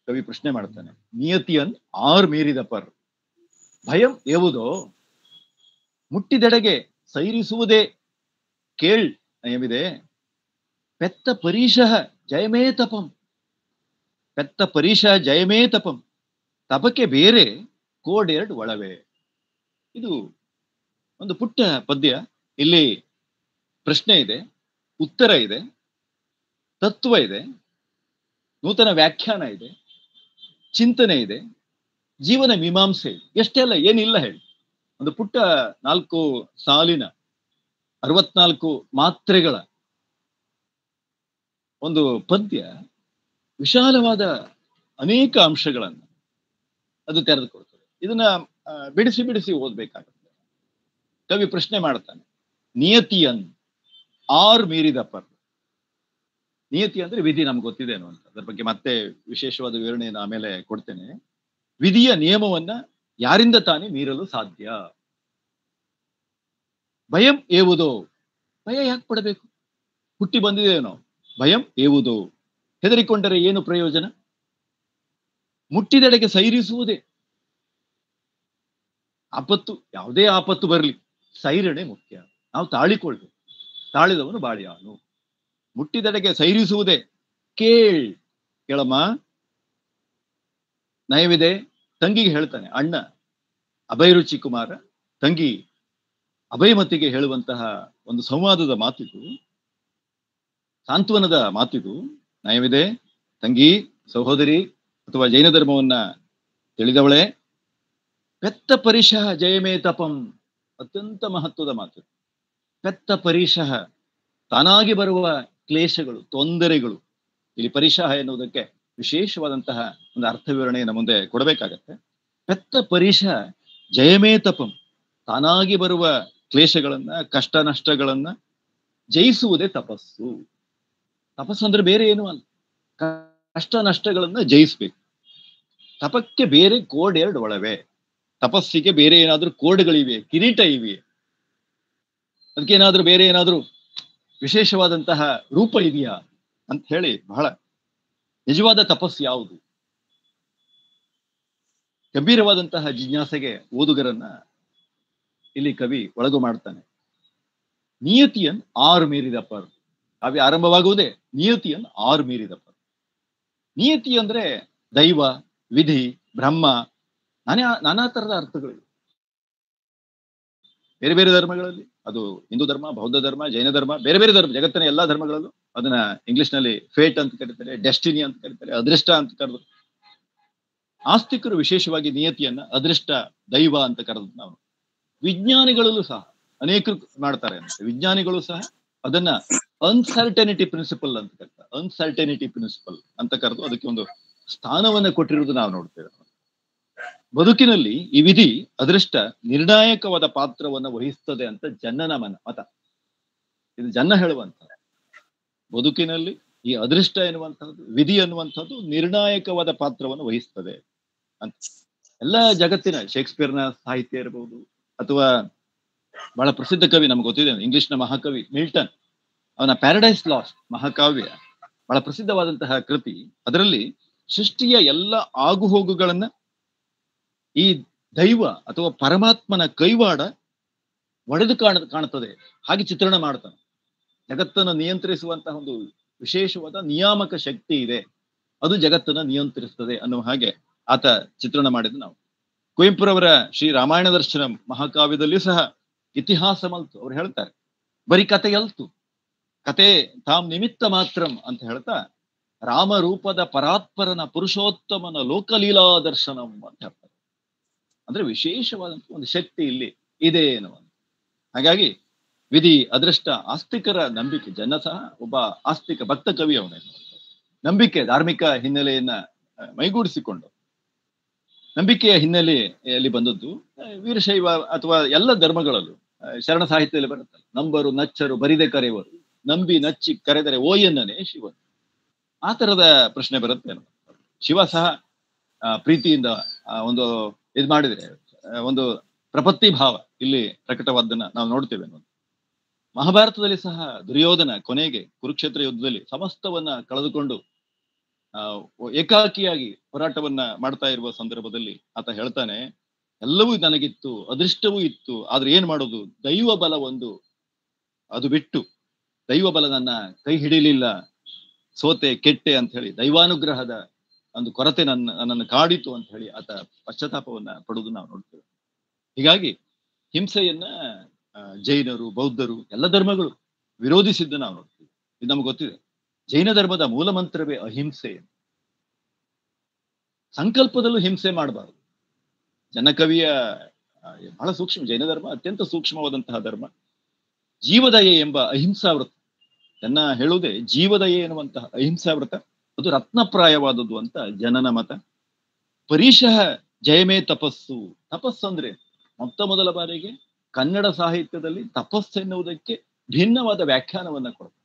ಕವಿ ಪ್ರಶ್ನೆ ಮಾಡ್ತಾನೆ, ನಿಯತಿಯನ್ ಆರ್ ಮೀರಿದ ಪರ್ ಭಯಂ ಯಾವುದೋ ಮುಟ್ಟಿದೆಡೆಗೆ ಸೈರಿಸುವುದೇ ಕೇಳ್ ನಯವಿದೆ. ಪೆತ್ತ ಪರೀಶಃ ಜಯಮೇ ತಪಂ, ಪೆತ್ತ ಪರೀಶಃ ಜಯಮೇ ತಪಂ, ತಪಕ್ಕೆ ಬೇರೆ ಕೋಡೆರಡು ಒಳವೆ. ಇದು ಒಂದು ಪುಟ್ಟ ಪದ್ಯ. ಇಲ್ಲಿ ಪ್ರಶ್ನೆ ಇದೆ, ಉತ್ತರ ಇದೆ, ತತ್ವ ಇದೆ, ನೂತನ ವ್ಯಾಖ್ಯಾನ ಇದೆ, ಚಿಂತನೆ ಇದೆ, ಜೀವನ ಮೀಮಾಂಸೆ ಇದೆ. ಎಷ್ಟೆಲ್ಲ ಏನಿಲ್ಲ ಹೇಳಿ. ಒಂದು ಪುಟ್ಟ 4 ಸಾಲಿನ 64 ಮಾತ್ರೆಗಳ ಒಂದು ಪದ್ಯ ವಿಶಾಲವಾದ ಅನೇಕ ಅಂಶಗಳನ್ನು ಅದು ತೆರೆದುಕೊಳ್ತದೆ. ಇದನ್ನ ಬಿಡಿಸಿ ಬಿಡಿಸಿ ಓದ್ಬೇಕಾಗುತ್ತೆ. ಕವಿ ಪ್ರಶ್ನೆ ಮಾಡ್ತಾನೆ, ನಿಯತಿಯನ್ ಆರ್ ಮೀರಿದ ಪರ್. ನಿಯತಿ ಅಂದ್ರೆ ವಿಧಿ, ನಮ್ಗೆ ಗೊತ್ತಿದೆ ಅನ್ನುವಂಥ, ಅದ್ರ ಬಗ್ಗೆ ಮತ್ತೆ ವಿಶೇಷವಾದ ವಿವರಣೆಯನ್ನು ಆಮೇಲೆ ಕೊಡ್ತೇನೆ. ವಿಧಿಯ ನಿಯಮವನ್ನ ಯಾರಿಂದ ತಾನೇ ಮೀರಲು ಸಾಧ್ಯ? ಭಯಂ ಏವುದೋ, ಭಯ ಯಾಕೆ ಪಡಬೇಕು? ಹುಟ್ಟಿ ಬಂದಿದೇನೋ. ಭಯಂ ಏವುದೋ, ಹೆದರಿಕೊಂಡರೆ ಏನು ಪ್ರಯೋಜನ? ಮುಟ್ಟಿದೆಡೆಗೆ ಸೈರಿಸುವುದೇ. ಆಪತ್ತು, ಯಾವುದೇ ಆಪತ್ತು ಬರಲಿ, ಸೈರಣೆ ಮುಖ್ಯ. ನಾವು ತಾಳಿಕೊಳ್ಬೇಕು, ತಾಳಿದವನು ಬಾಳಿಯಾನು. ಮುಟ್ಟಿದೆಡೆಗೆ ಸೈರಿಸುವುದೇ. ಕೇಳಮ್ಮ, ನಯವಿದೆ. ತಂಗಿಗೆ ಹೇಳ್ತಾನೆ ಅಣ್ಣ ಅಭಯರುಚಿ ಕುಮಾರ ತಂಗಿ ಅಭಯಮತಿಗೆ ಹೇಳುವಂತಹ ಒಂದು ಸಂವಾದದ ಮಾತಿದು, ಸಾಂತ್ವನದ ಮಾತಿದು. ನಯವಿದೆ ತಂಗಿ, ಸಹೋದರಿ ಅಥವಾ ಜೈನ ಧರ್ಮವನ್ನ ತಿಳಿದವಳೆ. ಪೆತ್ತ ಪರಿಶಃ ಜಯಮೇ ತಪಂ, ಅತ್ಯಂತ ಮಹತ್ವದ ಮಾತು. ಪೆತ್ತ ಪರಿಶಃ, ತಾನಾಗಿ ಬರುವ ಕ್ಲೇಶಗಳು, ತೊಂದರೆಗಳು. ಇಲ್ಲಿ ಪರಿಶಃ ಎನ್ನುವುದಕ್ಕೆ ವಿಶೇಷವಾದಂತಹ ಒಂದು ಅರ್ಥ ವಿವರಣೆಯನ್ನು ಮುಂದೆ ಕೊಡಬೇಕಾಗತ್ತೆ. ಪೆತ್ತ ಪರಿಶಃ ಜಯಮೇ ತಪಂ, ತಾನಾಗಿ ಬರುವ ಕ್ಲೇಶಗಳನ್ನ, ಕಷ್ಟ ನಷ್ಟಗಳನ್ನ ಜಯಿಸುವುದೇ ತಪಸ್ಸು. ತಪಸ್ಸು ಅಂದ್ರೆ ಬೇರೆ ಏನು ಅಲ್ಲ, ಕಷ್ಟ ನಷ್ಟಗಳನ್ನ ಜಯಿಸ್ಬೇಕು. ತಪಕ್ಕೆ ಬೇರೆ ಕೋಡ್ ಎರಡು ಒಳವೆ, ತಪಸ್ಸಿಗೆ ಬೇರೆ ಏನಾದ್ರೂ ಕೋಡ್ಗಳಿವೆ, ಕಿರೀಟ ಇವೆ, ಅದಕ್ಕೇನಾದ್ರೂ ಬೇರೆ ಏನಾದ್ರೂ ವಿಶೇಷವಾದಂತಹ ರೂಪ ಇದೆಯಾ ಅಂತ ಹೇಳಿ ಬಹಳ ನಿಜವಾದ ತಪಸ್ಸು ಯಾವುದು? ಗಂಭೀರವಾದಂತಹ ಜಿಜ್ಞಾಸೆಗೆ ಓದುಗರನ್ನ ಇಲ್ಲಿ ಕವಿ ಒಳಗು ಮಾಡ್ತಾನೆ. ನಿಯತಿಯನ್ ಆರು ಮೀರಿದ ಪರ್. ಕಾವ್ಯ ಆರಂಭವಾಗುವುದೇ ನಿಯತಿಯನ್ ಆರು ಮೀರಿದ ಪರ್. ನಿಯತಿ ಅಂದ್ರೆ ದೈವ, ವಿಧಿ, ಬ್ರಹ್ಮ, ನಾನಾ ತರದ ಅರ್ಥಗಳಿವೆ ಬೇರೆ ಬೇರೆ ಧರ್ಮಗಳಲ್ಲಿ. ಅದು ಹಿಂದೂ ಧರ್ಮ, ಬೌದ್ಧ ಧರ್ಮ, ಜೈನ ಧರ್ಮ, ಬೇರೆ ಬೇರೆ ಧರ್ಮ, ಜಗತ್ತಿನ ಎಲ್ಲಾ ಧರ್ಮಗಳಲ್ಲೂ ಅದನ್ನ ಇಂಗ್ಲಿಷ್ ನಲ್ಲಿ ಫೇಟ್ ಅಂತ ಕರೀತಾರೆ, ಡೆಸ್ಟಿನಿ ಅಂತ ಕರೀತಾರೆ, ಅದೃಷ್ಟ ಅಂತ ಕರೆದು. ಆಸ್ತಿಕರು ವಿಶೇಷವಾಗಿ ನಿಯತಿಯನ್ನ ಅದೃಷ್ಟ, ದೈವ ಅಂತ ಕರೆದು ನಾವು. ವಿಜ್ಞಾನಿಗಳಲ್ಲೂ ಸಹ ಅನೇಕರು ಮಾಡ್ತಾರೆ. ವಿಜ್ಞಾನಿಗಳು ಸಹ ಅದನ್ನ ಅನ್ಸರ್ಟನಿಟಿ ಪ್ರಿನ್ಸಿಪಲ್ ಅಂತ ಕರೀತಾರೆ. ಅನ್ಸರ್ಟನಿಟಿ ಪ್ರಿನ್ಸಿಪಲ್ ಅಂತ ಕರೆದು ಅದಕ್ಕೆ ಒಂದು ಸ್ಥಾನವನ್ನ ಕೊಟ್ಟಿರುವುದು ನಾವು ನೋಡ್ತೇವೆ. ಬದುಕಿನಲ್ಲಿ ಈ ವಿಧಿ, ಅದೃಷ್ಟ ನಿರ್ಣಾಯಕವಾದ ಪಾತ್ರವನ್ನು ವಹಿಸ್ತದೆ ಅಂತ ಜನ್ನನ ಮತ. ಇದು ಜನ್ನ ಹೇಳುವಂತ. ಬದುಕಿನಲ್ಲಿ ಈ ಅದೃಷ್ಟ ಎನ್ನುವಂಥದ್ದು, ವಿಧಿ ಅನ್ನುವಂಥದ್ದು ನಿರ್ಣಾಯಕವಾದ ಪಾತ್ರವನ್ನು ವಹಿಸ್ತದೆ ಅಂತ. ಎಲ್ಲ ಜಗತ್ತಿನ ಶೇಕ್ಸ್ಪಿಯರ್ನ ಸಾಹಿತ್ಯ ಇರಬಹುದು, ಅಥವಾ ಬಹಳ ಪ್ರಸಿದ್ಧ ಕವಿ ನಮ್ಗೆ ಗೊತ್ತಿದೆ, ಇಂಗ್ಲಿಷ್ನ ಮಹಾಕವಿ ಮಿಲ್ಟನ್, ಅವನ ಪ್ಯಾರಡೈಸ್ ಲಾಸ್ಟ್ ಮಹಾಕಾವ್ಯ ಬಹಳ ಪ್ರಸಿದ್ಧವಾದಂತಹ ಕೃತಿ. ಅದರಲ್ಲಿ ಸೃಷ್ಟಿಯ ಎಲ್ಲ ಆಗುಹೋಗುಗಳನ್ನ ಈ ದೈವ ಅಥವಾ ಪರಮಾತ್ಮನ ಕೈವಾಡ ಒಡೆದು ಕಾಣುತ್ತದೆ, ಹಾಗೆ ಚಿತ್ರಣ ಮಾಡ್ತಾನೆ. ಜಗತ್ತನ್ನು ನಿಯಂತ್ರಿಸುವಂತಹ ಒಂದು ವಿಶೇಷವಾದ ನಿಯಾಮಕ ಶಕ್ತಿ ಇದೆ, ಅದು ಜಗತ್ತನ್ನ ನಿಯಂತ್ರಿಸ್ತದೆ ಅನ್ನುವ ಹಾಗೆ ಆತ ಚಿತ್ರಣ ಮಾಡಿದ್ದು ನಾವು. ಕುವೆಂಪುರವರ ಶ್ರೀ ರಾಮಾಯಣ ದರ್ಶನ ಮಹಾಕಾವ್ಯದಲ್ಲಿಯೂ ಸಹ ಇತಿಹಾಸ ಮಲ್ತು ಅವ್ರು ಹೇಳ್ತಾರೆ, ಬರೀ ಕಥೆಯಲ್ತು, ಕತೆ ತಾಮ್ ನಿಮಿತ್ತ ಮಾತ್ರಂ ಅಂತ ಹೇಳ್ತಾ, ರಾಮರೂಪದ ಪರಾತ್ಪರನ ಪುರುಷೋತ್ತಮನ ಲೋಕಲೀಲಾ ದರ್ಶನಂ ಅಂತ ಹೇಳ್ತಾರೆ. ಅಂದ್ರೆ ವಿಶೇಷವಾದಂತ ಒಂದು ಶಕ್ತಿ ಇಲ್ಲಿ ಇದೆ ಎನ್ನುವಂತ. ಹಾಗಾಗಿ ವಿಧಿ, ಅದೃಷ್ಟ ಆಸ್ತಿಕರ ನಂಬಿಕೆ. ಜನ ಸಹ ಒಬ್ಬ ಆಸ್ತಿಕ ಭಕ್ತ ಕವಿ ಅವನೇ. ನಂಬಿಕೆ, ಧಾರ್ಮಿಕ ಹಿನ್ನೆಲೆಯನ್ನ ಮೈಗೂಡಿಸಿಕೊಂಡು, ನಂಬಿಕೆಯ ಹಿನ್ನೆಲೆಯಲ್ಲಿ ಬಂದದ್ದು ವೀರಶೈವ ಅಥವಾ ಎಲ್ಲ ಧರ್ಮಗಳಲ್ಲೂ ಶರಣ ಸಾಹಿತ್ಯದಲ್ಲಿ ಬರುತ್ತಲ್ಲ, ನಂಬರು ನಚ್ಚರು ಬರಿದೆ ಕರೆಯುವರು, ನಂಬಿ ನಚ್ಚಿ ಕರೆದರೆ ಓಯನ್ನನೇ ಶಿವನು. ಆ ತರದ ಪ್ರಶ್ನೆ ಬರುತ್ತೆ. ಶಿವ ಸಹ ಪ್ರೀತಿಯಿಂದ ಒಂದು ಇದ್ ಮಾಡಿದ್ರೆ, ಒಂದು ಪ್ರಪತ್ತಿ ಭಾವ ಇಲ್ಲಿ ಪ್ರಕಟವಾದ್ದನ್ನ ನಾವು ನೋಡ್ತೇವೆ ಅನ್ನೋದು. ಮಹಾಭಾರತದಲ್ಲಿ ಸಹ ದುರ್ಯೋಧನ ಕೊನೆಗೆ ಕುರುಕ್ಷೇತ್ರ ಯುದ್ಧದಲ್ಲಿ ಸಮಸ್ತವನ್ನ ಕಳೆದುಕೊಂಡು ಏಕಾಕಿಯಾಗಿ ಹೋರಾಟವನ್ನ ಮಾಡ್ತಾ ಇರುವ ಸಂದರ್ಭದಲ್ಲಿ ಆತ ಹೇಳ್ತಾನೆ, ಎಲ್ಲವೂ ನನಗಿತ್ತು, ಅದೃಷ್ಟವೂ ಇತ್ತು, ಆದ್ರೆ ಏನ್ ಮಾಡೋದು, ದೈವ ಬಲ ಒಂದು ಅದು ಬಿಟ್ಟು, ದೈವ ಬಲ ನನ್ನ ಕೈ ಹಿಡಿಲಿಲ್ಲ, ಸೋತೆ ಕೆಟ್ಟೆ ಅಂತ ಹೇಳಿ ದೈವಾನುಗ್ರಹದ ಒಂದು ಕೊರತೆ ನನ್ನನ್ನು ಕಾಡಿತು ಅಂತ ಹೇಳಿ ಆತ ಪಶ್ಚಾತ್ತಾಪವನ್ನ ಪಡುವುದು ನಾವು ನೋಡ್ತೇವೆ. ಹೀಗಾಗಿ ಹಿಂಸೆಯನ್ನ ಜೈನರು, ಬೌದ್ಧರು, ಎಲ್ಲ ಧರ್ಮಗಳು ವಿರೋಧಿಸಿದ್ದು ನಾವು ನೋಡ್ತೀವಿ. ಇದು ನಮ್ಗೆ ಗೊತ್ತಿದೆ. ಜೈನ ಧರ್ಮದ ಮೂಲ ಮಂತ್ರವೇ ಅಹಿಂಸೆ. ಸಂಕಲ್ಪದಲ್ಲೂ ಹಿಂಸೆ ಮಾಡಬಾರದು. ಜನಕವಿಯ ಬಹಳ ಸೂಕ್ಷ್ಮ, ಜೈನ ಧರ್ಮ ಅತ್ಯಂತ ಸೂಕ್ಷ್ಮವಾದಂತಹ ಧರ್ಮ. ಜೀವದಯೆ ಎಂಬ ಅಹಿಂಸಾ ವೃತ್ತ, ಜನ ಹೇಳುವುದೇ ಜೀವದಯೆ ಎನ್ನುವಂತಹ ಅಹಿಂಸಾ ವ್ರತ ಅದು ರತ್ನಪ್ರಾಯವಾದದ್ದು ಅಂತ ಜನನ ಮತ. ಪರೀಶಃ ಜಯಮೇ ತಪಸ್ಸು. ತಪಸ್ಸು ಅಂದ್ರೆ ಮೊತ್ತ ಮೊದಲ ಬಾರಿಗೆ ಕನ್ನಡ ಸಾಹಿತ್ಯದಲ್ಲಿ ತಪಸ್ಸು ಎನ್ನುವುದಕ್ಕೆ ಭಿನ್ನವಾದ ವ್ಯಾಖ್ಯಾನವನ್ನ ಕೊಡ್ತಾರೆ.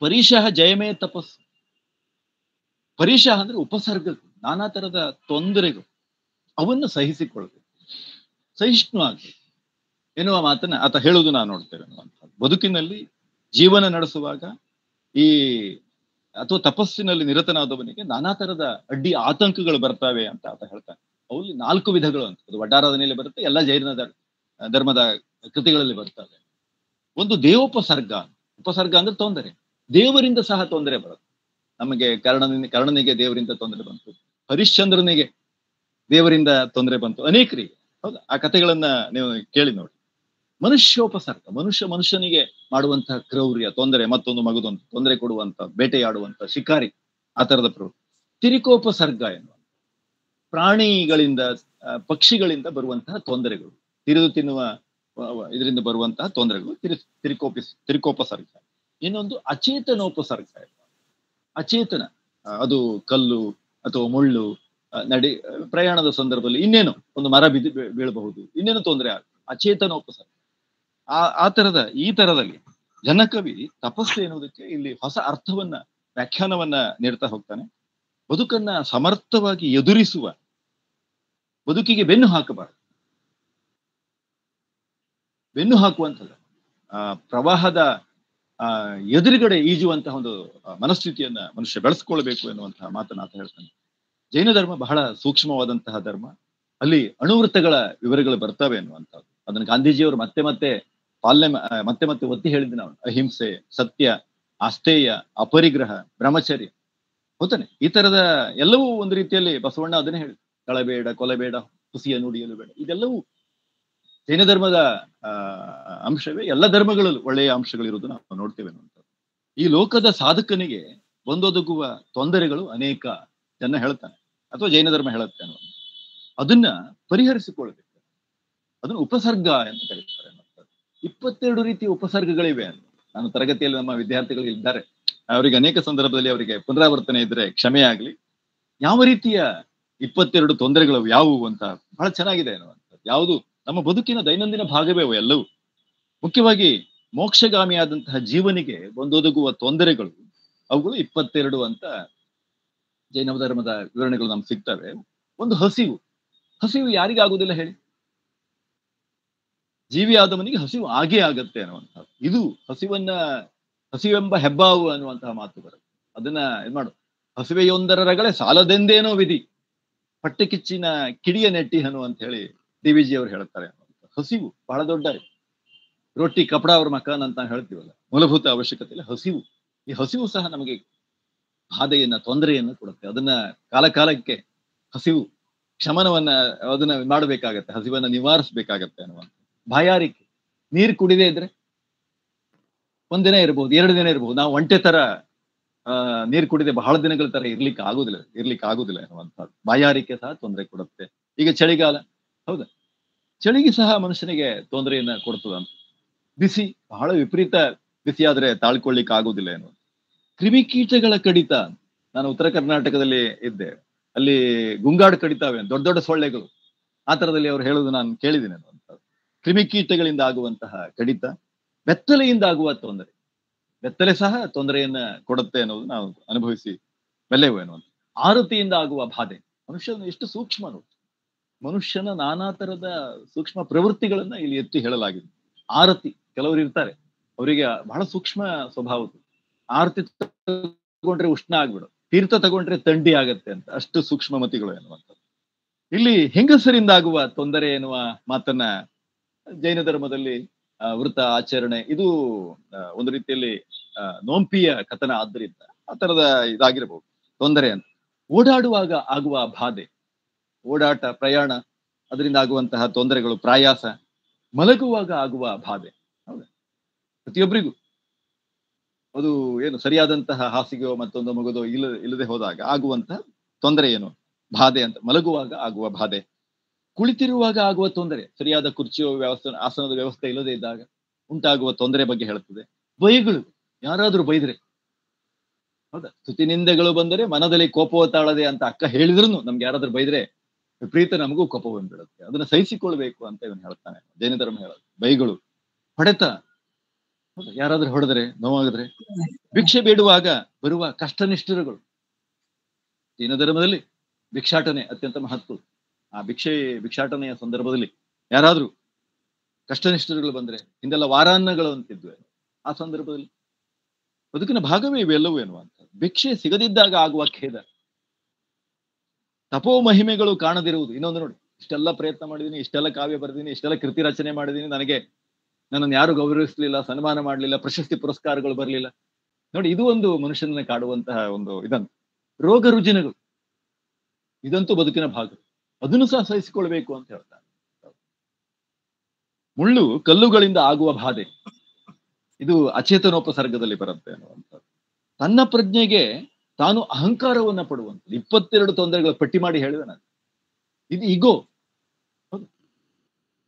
ಪರೀಶಃ ಜಯಮೇ ತಪಸ್ಸು. ಪರೀಶಃ ಅಂದ್ರೆ ಉಪಸರ್ಗಗಳು, ನಾನಾ ತರದ ತೊಂದರೆಗಳು, ಅವನ್ನು ಸಹಿಸಿಕೊಳ್ಳಬೇಕು, ಸಹಿಷ್ಣು ಆಗ್ಬೇಕು ಎನ್ನುವ ಮಾತನ್ನ ಆತ ಹೇಳುವುದು ನಾವು ನೋಡ್ತೇವೆ ಅನ್ನುವಂಥದ್ದು. ಬದುಕಿನಲ್ಲಿ ಜೀವನ ನಡೆಸುವಾಗ ಈ ಅಥವಾ ತಪಸ್ಸಿನಲ್ಲಿ ನಿರತನಾದವನಿಗೆ ನಾನಾ ತರದ ಅಡ್ಡಿ ಆತಂಕಗಳು ಬರ್ತವೆ ಅಂತ ಆತ ಹೇಳ್ತಾನೆ. ಅವಲ್ಲಿ 4 ವಿಧಗಳು ಅಂತ, ಅದು ವಡ್ಡಾರಾಧನೆಯಲ್ಲಿ ಬರುತ್ತೆ, ಎಲ್ಲ ಜೈನ ಧರ್ಮದ ಕೃತಿಗಳಲ್ಲಿ ಬರ್ತವೆ. ಒಂದು ದೇವೋಪಸರ್ಗ. ಉಪಸರ್ಗ ಅಂದ್ರೆ ತೊಂದರೆ, ದೇವರಿಂದ ಸಹ ತೊಂದರೆ ಬರುತ್ತೆ. ನಮಗೆ ಕರ್ಣನಿಗೆ ದೇವರಿಂದ ತೊಂದರೆ ಬಂತು, ಹರಿಶ್ಚಂದ್ರನಿಗೆ ದೇವರಿಂದ ತೊಂದರೆ ಬಂತು, ಅನೇಕರಿಗೆ. ಹೌದಾ, ಆ ಕಥೆಗಳನ್ನ ನೀವು ಕೇಳಿ ನೋಡಿ. ಮನುಷ್ಯೋಪಸರ್ಗ, ಮನುಷ್ಯನಿಗೆ ಮಾಡುವಂತಹ ಕ್ರೌರ್ಯ, ತೊಂದರೆ, ಮತ್ತೊಂದು ಮಗದೊಂದು ತೊಂದರೆ ಕೊಡುವಂತ, ಬೇಟೆಯಾಡುವಂತ ಶಿಕಾರಿ, ಆ ತರದ ಪ್ರವೃತ್ತಿ. ತಿರಿಕೋಪಸರ್ಗ ಎನ್ನುವ ಪ್ರಾಣಿಗಳಿಂದ, ಪಕ್ಷಿಗಳಿಂದ ಬರುವಂತಹ ತೊಂದರೆಗಳು, ತಿರಿದು ತಿನ್ನುವ ಇದರಿಂದ ಬರುವಂತಹ ತೊಂದರೆಗಳು ತಿರಿಕೋಪಸರ್ಗ. ಇನ್ನೊಂದು ಅಚೇತನೋಪಸರ್ಗ. ಅಚೇತನ, ಅದು ಕಲ್ಲು ಅಥವಾ ಮುಳ್ಳು, ಪ್ರಯಾಣದ ಸಂದರ್ಭದಲ್ಲಿ ಇನ್ನೇನು ಒಂದು ಮರ ಬೀಳಬಹುದು, ಇನ್ನೇನು ತೊಂದರೆ ಆಗುತ್ತೆ, ಅಚೇತನೋಪಸರ್ಗ. ಈ ತರದಲ್ಲಿ ಜನಕವಿ ತಪಸ್ಸು ಎನ್ನುವುದಕ್ಕೆ ಇಲ್ಲಿ ಹೊಸ ಅರ್ಥವನ್ನ, ವ್ಯಾಖ್ಯಾನವನ್ನ ನೀಡ್ತಾ ಹೋಗ್ತಾನೆ. ಬದುಕನ್ನ ಸಮರ್ಥವಾಗಿ ಎದುರಿಸುವ, ಬದುಕಿಗೆ ಬೆನ್ನು ಹಾಕಬಾರದು, ಬೆನ್ನು ಹಾಕುವಂಥದ್ದು, ಪ್ರವಾಹದ ಎದುರುಗಡೆ ಈಜುವಂತಹ ಒಂದು ಮನಸ್ಥಿತಿಯನ್ನ ಮನುಷ್ಯ ಬೆಳೆಸ್ಕೊಳ್ಬೇಕು ಎನ್ನುವಂತಹ ಮಾತನ್ನ ಆತ ಹೇಳ್ತಾನೆ. ಜೈನ ಧರ್ಮ ಬಹಳ ಸೂಕ್ಷ್ಮವಾದಂತಹ ಧರ್ಮ, ಅಲ್ಲಿ ಅಣುವೃತ್ತಗಳ ವಿವರಗಳು ಬರ್ತವೆ ಎನ್ನುವಂಥದ್ದು. ಅದನ್ನು ಗಾಂಧೀಜಿಯವರು ಮತ್ತೆ ಮತ್ತೆ ಒತ್ತಿ ಹೇಳಿದ್ದು ನಾವು. ಅಹಿಂಸೆ, ಸತ್ಯ, ಆಸ್ತೇಯ, ಅಪರಿಗ್ರಹ, ಬ್ರಹ್ಮಚರ್ಯ, ಗೊತ್ತಾನೆ, ಈ ತರದ ಎಲ್ಲವೂ ಒಂದು ರೀತಿಯಲ್ಲಿ ಬಸವಣ್ಣ ಅದನ್ನೇ ಹೇಳಿ, ಕಳಬೇಡ, ಕೊಲಬೇಡ, ಹುಸಿಯ ನುಡಿಯಲು ಬೇಡ, ಇದೆಲ್ಲವೂ ಜೈನ ಧರ್ಮದ ಅಂಶವೇ. ಎಲ್ಲ ಧರ್ಮಗಳಲ್ಲೂ ಒಳ್ಳೆಯ ಅಂಶಗಳಿರುವುದು ನಾವು ನೋಡ್ತೇವೆ ಅನ್ನುವಂಥದ್ದು. ಈ ಲೋಕದ ಸಾಧಕನಿಗೆ ಬಂದೊದಗುವ ತೊಂದರೆಗಳು ಅನೇಕ, ಜನ ಹೇಳ್ತಾನೆ ಅಥವಾ ಜೈನ ಧರ್ಮ ಹೇಳುತ್ತೆ ಅನ್ನೋದು. ಅದನ್ನ ಪರಿಹರಿಸಿಕೊಳ್ಬೇಕು, ಅದನ್ನು ಉಪಸರ್ಗ ಅಂತ ಕರೀತಾರೆ ಅನ್ನೋದು. 22 ರೀತಿಯ ಉಪಸರ್ಗಗಳಿವೆ ಅಂತ ನಾನು ತರಗತಿಯಲ್ಲಿ ನಮ್ಮ ವಿದ್ಯಾರ್ಥಿಗಳು ಇದ್ದಾರೆ, ಅವರಿಗೆ ಅನೇಕ ಸಂದರ್ಭದಲ್ಲಿ ಅವರಿಗೆ ಪುನರಾವರ್ತನೆ ಇದ್ರೆ ಕ್ಷಮೆ ಆಗ್ಲಿ. ಯಾವ ರೀತಿಯ 22 ತೊಂದರೆಗಳು ಯಾವುವು ಅಂತ ಬಹಳ ಚೆನ್ನಾಗಿದೆ ಅನ್ನುವಂಥದ್ದು. ಯಾವುದು ನಮ್ಮ ಬದುಕಿನ ದೈನಂದಿನ ಭಾಗವೇ ಅವು ಎಲ್ಲವೂ. ಮುಖ್ಯವಾಗಿ ಮೋಕ್ಷಗಾಮಿಯಾದಂತಹ ಜೀವನಿಗೆ ಬಂದೊದಗುವ ತೊಂದರೆಗಳು, ಅವುಗಳು 22 ಅಂತ ಜೈನ ಧರ್ಮದ ವಿವರಣೆಗಳು ನಮ್ಗೆ ಸಿಗ್ತವೆ. ಒಂದು ಹಸಿವು ಯಾರಿಗಾಗುವುದಿಲ್ಲ ಹೇಳಿ? ಜೀವಿ ಆದವನಿಗೆ ಹಸಿವು ಆಗೇ ಆಗತ್ತೆ ಅನ್ನುವಂಥದ್ದು. ಇದು ಹಸಿವೆಂಬ ಹೆಬ್ಬಾವು ಅನ್ನುವಂತಹ ಮಾತು ಬರುತ್ತೆ. ಅದನ್ನ ಮಾಡು, ಹಸಿವೆಯೊಂದರ ರಗಳೆ ಸಾಲದೆಂದೇನೋ ವಿಧಿ, ಹೊಟ್ಟೆ ಕಿಚ್ಚಿನ ಕಿಡಿಯ ನೆಟ್ಟಿ ಅಂತ ಹೇಳಿ DVG ಅವರು ಹೇಳ್ತಾರೆ. ಹಸಿವು ಬಹಳ ದೊಡ್ಡ, ರೊಟ್ಟಿ ಕಪಡ ಅವ್ರ ಮಕಾನ್ ಅಂತ ಹೇಳ್ತೀವಲ್ಲ, ಮೂಲಭೂತ ಅವಶ್ಯಕತೆ ಇಲ್ಲ ಹಸಿವು. ಈ ಹಸಿವು ಸಹ ನಮಗೆ ಬಾಧೆಯನ್ನ, ತೊಂದರೆಯನ್ನ ಕೊಡುತ್ತೆ. ಅದನ್ನ ಕಾಲಕ್ಕೆ ಹಸಿವು ಶಮನವನ್ನ ಅದನ್ನ ಮಾಡಬೇಕಾಗತ್ತೆ, ಹಸಿವನ್ನ ನಿವಾರಿಸ್ಬೇಕಾಗತ್ತೆ ಅನ್ನುವಂಥ. ಬಾಯಾರಿಕೆ, ನೀರು ಕುಡಿದೇ ಇದ್ರೆ ಒಂದಿನ ಇರ್ಬೋದು, 2 ದಿನ ಇರ್ಬೋದು, ನಾವು ಒಂಟೆ ತರ ನೀರು ಕುಡಿದೆ ಬಹಳ ದಿನಗಳ ತರ ಇರ್ಲಿಕ್ಕೆ ಆಗುದಿಲ್ಲ ಅನ್ನುವಂಥದ್ದು. ಬಾಯಾರಿಕೆ ಸಹ ತೊಂದರೆ ಕೊಡುತ್ತೆ. ಈಗ ಚಳಿಗಾಲ, ಹೌದಾ, ಚಳಿಗೆ ಸಹ ಮನುಷ್ಯನಿಗೆ ತೊಂದರೆಯನ್ನ ಕೊಡ್ತದಂತ. ಬಿಸಿ, ಬಹಳ ವಿಪರೀತ ಬಿಸಿ ಆದ್ರೆ ತಾಳ್ಕೊಳ್ಳಿಕ್ಕೆ ಆಗುದಿಲ್ಲ ಅನ್ನುವಂಥ. ಕ್ರಿಮಿಕೀಟಗಳ ಕಡಿತ, ನಾನು ಉತ್ತರ ಕರ್ನಾಟಕದಲ್ಲಿ ಇದ್ದೆ, ಅಲ್ಲಿ ಗುಂಗಾಡು ಕಡಿತಾವೆ, ದೊಡ್ಡ ದೊಡ್ಡ ಸೊಳ್ಳೆಗಳು, ಆ ತರದಲ್ಲಿ ಅವ್ರು ಹೇಳುದು ನಾನು ಕೇಳಿದ್ದೀನಿ ಅನ್ನುವಂಥದ್ದು. ಕ್ರಿಮಿಕೀಟಗಳಿಂದ ಆಗುವಂತಹ ಕಡಿತ, ಬೆತ್ತಲೆಯಿಂದ ಆಗುವ ತೊಂದರೆ, ಬೆತ್ತಲೆ ಸಹ ತೊಂದರೆಯನ್ನ ಕೊಡುತ್ತೆ ಅನ್ನೋದು ನಾವು ಅನುಭವಿಸಿ ಬೆಲೆವು ಎನ್ನುವಂಥ. ಆರತಿಯಿಂದ ಆಗುವ ಬಾಧೆ, ಮನುಷ್ಯನ ಎಷ್ಟು ಸೂಕ್ಷ್ಮ ನೋಡಿ, ಮನುಷ್ಯನ ನಾನಾ ತರದ ಸೂಕ್ಷ್ಮ ಪ್ರವೃತ್ತಿಗಳನ್ನ ಇಲ್ಲಿ ಎತ್ತಿ ಹೇಳಲಾಗಿದೆ. ಆರತಿ, ಕೆಲವರು ಇರ್ತಾರೆ ಅವರಿಗೆ ಬಹಳ ಸೂಕ್ಷ್ಮ ಸ್ವಭಾವದ್ದು. ಆರತಿ ತಗೊಂಡ್ರೆ ಉಷ್ಣ ಆಗ್ಬಿಡು, ತೀರ್ಥ ತಗೊಂಡ್ರೆ ಥಂಡಿ ಆಗತ್ತೆ ಅಂತ, ಅಷ್ಟು ಸೂಕ್ಷ್ಮಮತಿಗಳು ಎನ್ನುವಂಥದ್ದು. ಇಲ್ಲಿ ಹೆಂಗಸರಿಂದ ಆಗುವ ತೊಂದರೆ ಎನ್ನುವ ಮಾತನ್ನ ಜೈನ ಧರ್ಮದಲ್ಲಿ ವೃತ ಆಚರಣೆ, ಇದು ಒಂದು ರೀತಿಯಲ್ಲಿ ನೋಂಪಿಯ ಕಥನ ಆದ್ದರಿಂದ ಆ ತರದ ಇದಾಗಿರ್ಬೋದು ತೊಂದರೆ ಅಂತ. ಓಡಾಡುವಾಗ ಆಗುವ ಬಾಧೆ, ಓಡಾಟ, ಪ್ರಯಾಣ, ಅದರಿಂದ ಆಗುವಂತಹ ತೊಂದರೆಗಳು, ಪ್ರಾಯಾಸ, ಮಲಗುವಾಗ ಆಗುವ ಬಾಧೆ. ಹೌದಾ, ಪ್ರತಿಯೊಬ್ಬರಿಗೂ ಅದು ಏನು ಸರಿಯಾದಂತಹ ಹಾಸಿಗೆಯೋ ಮತ್ತೊಂದು ಮಗದೋ ಇಲ್ಲದೆ ಹೋದಾಗ ಆಗುವಂತಹ ತೊಂದರೆ ಏನು, ಬಾಧೆ ಅಂತ. ಮಲಗುವಾಗ ಆಗುವ ಬಾಧೆ, ಕುಳಿತಿರುವಾಗ ಆಗುವ ತೊಂದರೆ, ಸರಿಯಾದ ಕುರ್ಚಿಯೋ ಆಸನದ ವ್ಯವಸ್ಥೆ ಇಲ್ಲದೆ ಇದ್ದಾಗ ಉಂಟಾಗುವ ತೊಂದರೆ ಬಗ್ಗೆ ಹೇಳುತ್ತದೆ. ಭಯಗಳು, ಯಾರಾದ್ರೂ ಬೈದ್ರೆ, ಹೌದಾ, ಸ್ತುತಿ ನಿಂದೆಗಳು ಬಂದರೆ ಮನದಲ್ಲಿ ಕೋಪವ ತಾಳದೆ ಅಂತ ಅಕ್ಕ ಹೇಳಿದ್ರು ನಮ್ಗೆ ಯಾರಾದ್ರೂ ಬೈದ್ರೆ ವಿಪರೀತ ನಮಗೂ ಕೋಪ ಬಂದ್ಬಿಡುತ್ತೆ. ಅದನ್ನ ಸಹಿಸಿಕೊಳ್ಬೇಕು ಅಂತ ಇವನು ಹೇಳ್ತಾನೆ. ಜೈನ ಧರ್ಮ ಹೇಳೋದು ಬೈಗಳು, ಹೊಡೆತ, ಹೌದಾ, ಯಾರಾದ್ರೂ ಹೊಡೆದ್ರೆ, ನೋವಾಗಿದ್ರೆ, ಭಿಕ್ಷೆ ಬೇಡುವಾಗ ಬರುವ ಕಷ್ಟ ನಿಷ್ಠುರಗಳು. ಜೈನ ಧರ್ಮದಲ್ಲಿ ಭಿಕ್ಷಾಟನೆ ಅತ್ಯಂತ ಮಹತ್ವ. ಆ ಭಿಕ್ಷಾಟನೆಯ ಸಂದರ್ಭದಲ್ಲಿ ಯಾರಾದ್ರೂ ಕಷ್ಟನಿಷ್ಠರುಗಳು ಬಂದ್ರೆ, ಹಿಂದೆಲ್ಲ ವಾರಾನ್ನಗಳು ಅಂತಿದ್ವಿ, ಆ ಸಂದರ್ಭದಲ್ಲಿ ಬದುಕಿನ ಭಾಗವೇ ಇವೆಲ್ಲವೂ ಎನ್ನುವಂತ. ಭಿಕ್ಷೆ ಸಿಗದಿದ್ದಾಗ ಆಗುವ ಖೇದ, ತಪೋ ಮಹಿಮೆಗಳು ಕಾಣದಿರುವುದು. ಇನ್ನೊಂದು ನೋಡಿ, ಇಷ್ಟೆಲ್ಲ ಪ್ರಯತ್ನ ಮಾಡಿದೀನಿ, ಇಷ್ಟೆಲ್ಲ ಕಾವ್ಯ ಬರೆದೀನಿ, ಇಷ್ಟೆಲ್ಲ ಕೃತಿ ರಚನೆ ಮಾಡಿದೀನಿ, ನನ್ನನ್ನು ಯಾರು ಗೌರವಿಸ್ಲಿಲ್ಲ, ಸನ್ಮಾನ ಮಾಡ್ಲಿಲ್ಲ, ಪ್ರಶಸ್ತಿ ಪುರಸ್ಕಾರಗಳು ಬರಲಿಲ್ಲ. ನೋಡಿ, ಇದು ಒಂದು ಮನುಷ್ಯನನ್ನ ಕಾಡುವಂತಹ ಒಂದು ಇದನ್ನು ರೋಗ ರುಜಿನಗಳು. ಇದಂತೂ ಬದುಕಿನ ಭಾಗ, ಅದನ್ನು ಸಹ ಸಹಿಸಿಕೊಳ್ಬೇಕು ಅಂತ ಹೇಳ್ತಾರೆ. ಮುಳ್ಳು ಕಲ್ಲುಗಳಿಂದ ಆಗುವ ಬಾಧೆ, ಇದು ಅಚೇತನೋಪಸರ್ಗದಲ್ಲಿ ಬರುತ್ತೆ ಅನ್ನುವಂಥದ್ದು. ತನ್ನ ಪ್ರಜ್ಞೆಗೆ ತಾನು ಅಹಂಕಾರವನ್ನ ಪಡುವಂಥದ್ದು. 22 ತೊಂದರೆಗಳ ಪಟ್ಟಿ ಮಾಡಿ ಹೇಳಿದೆ ನಾನು. ಇದು ಈಗೋ.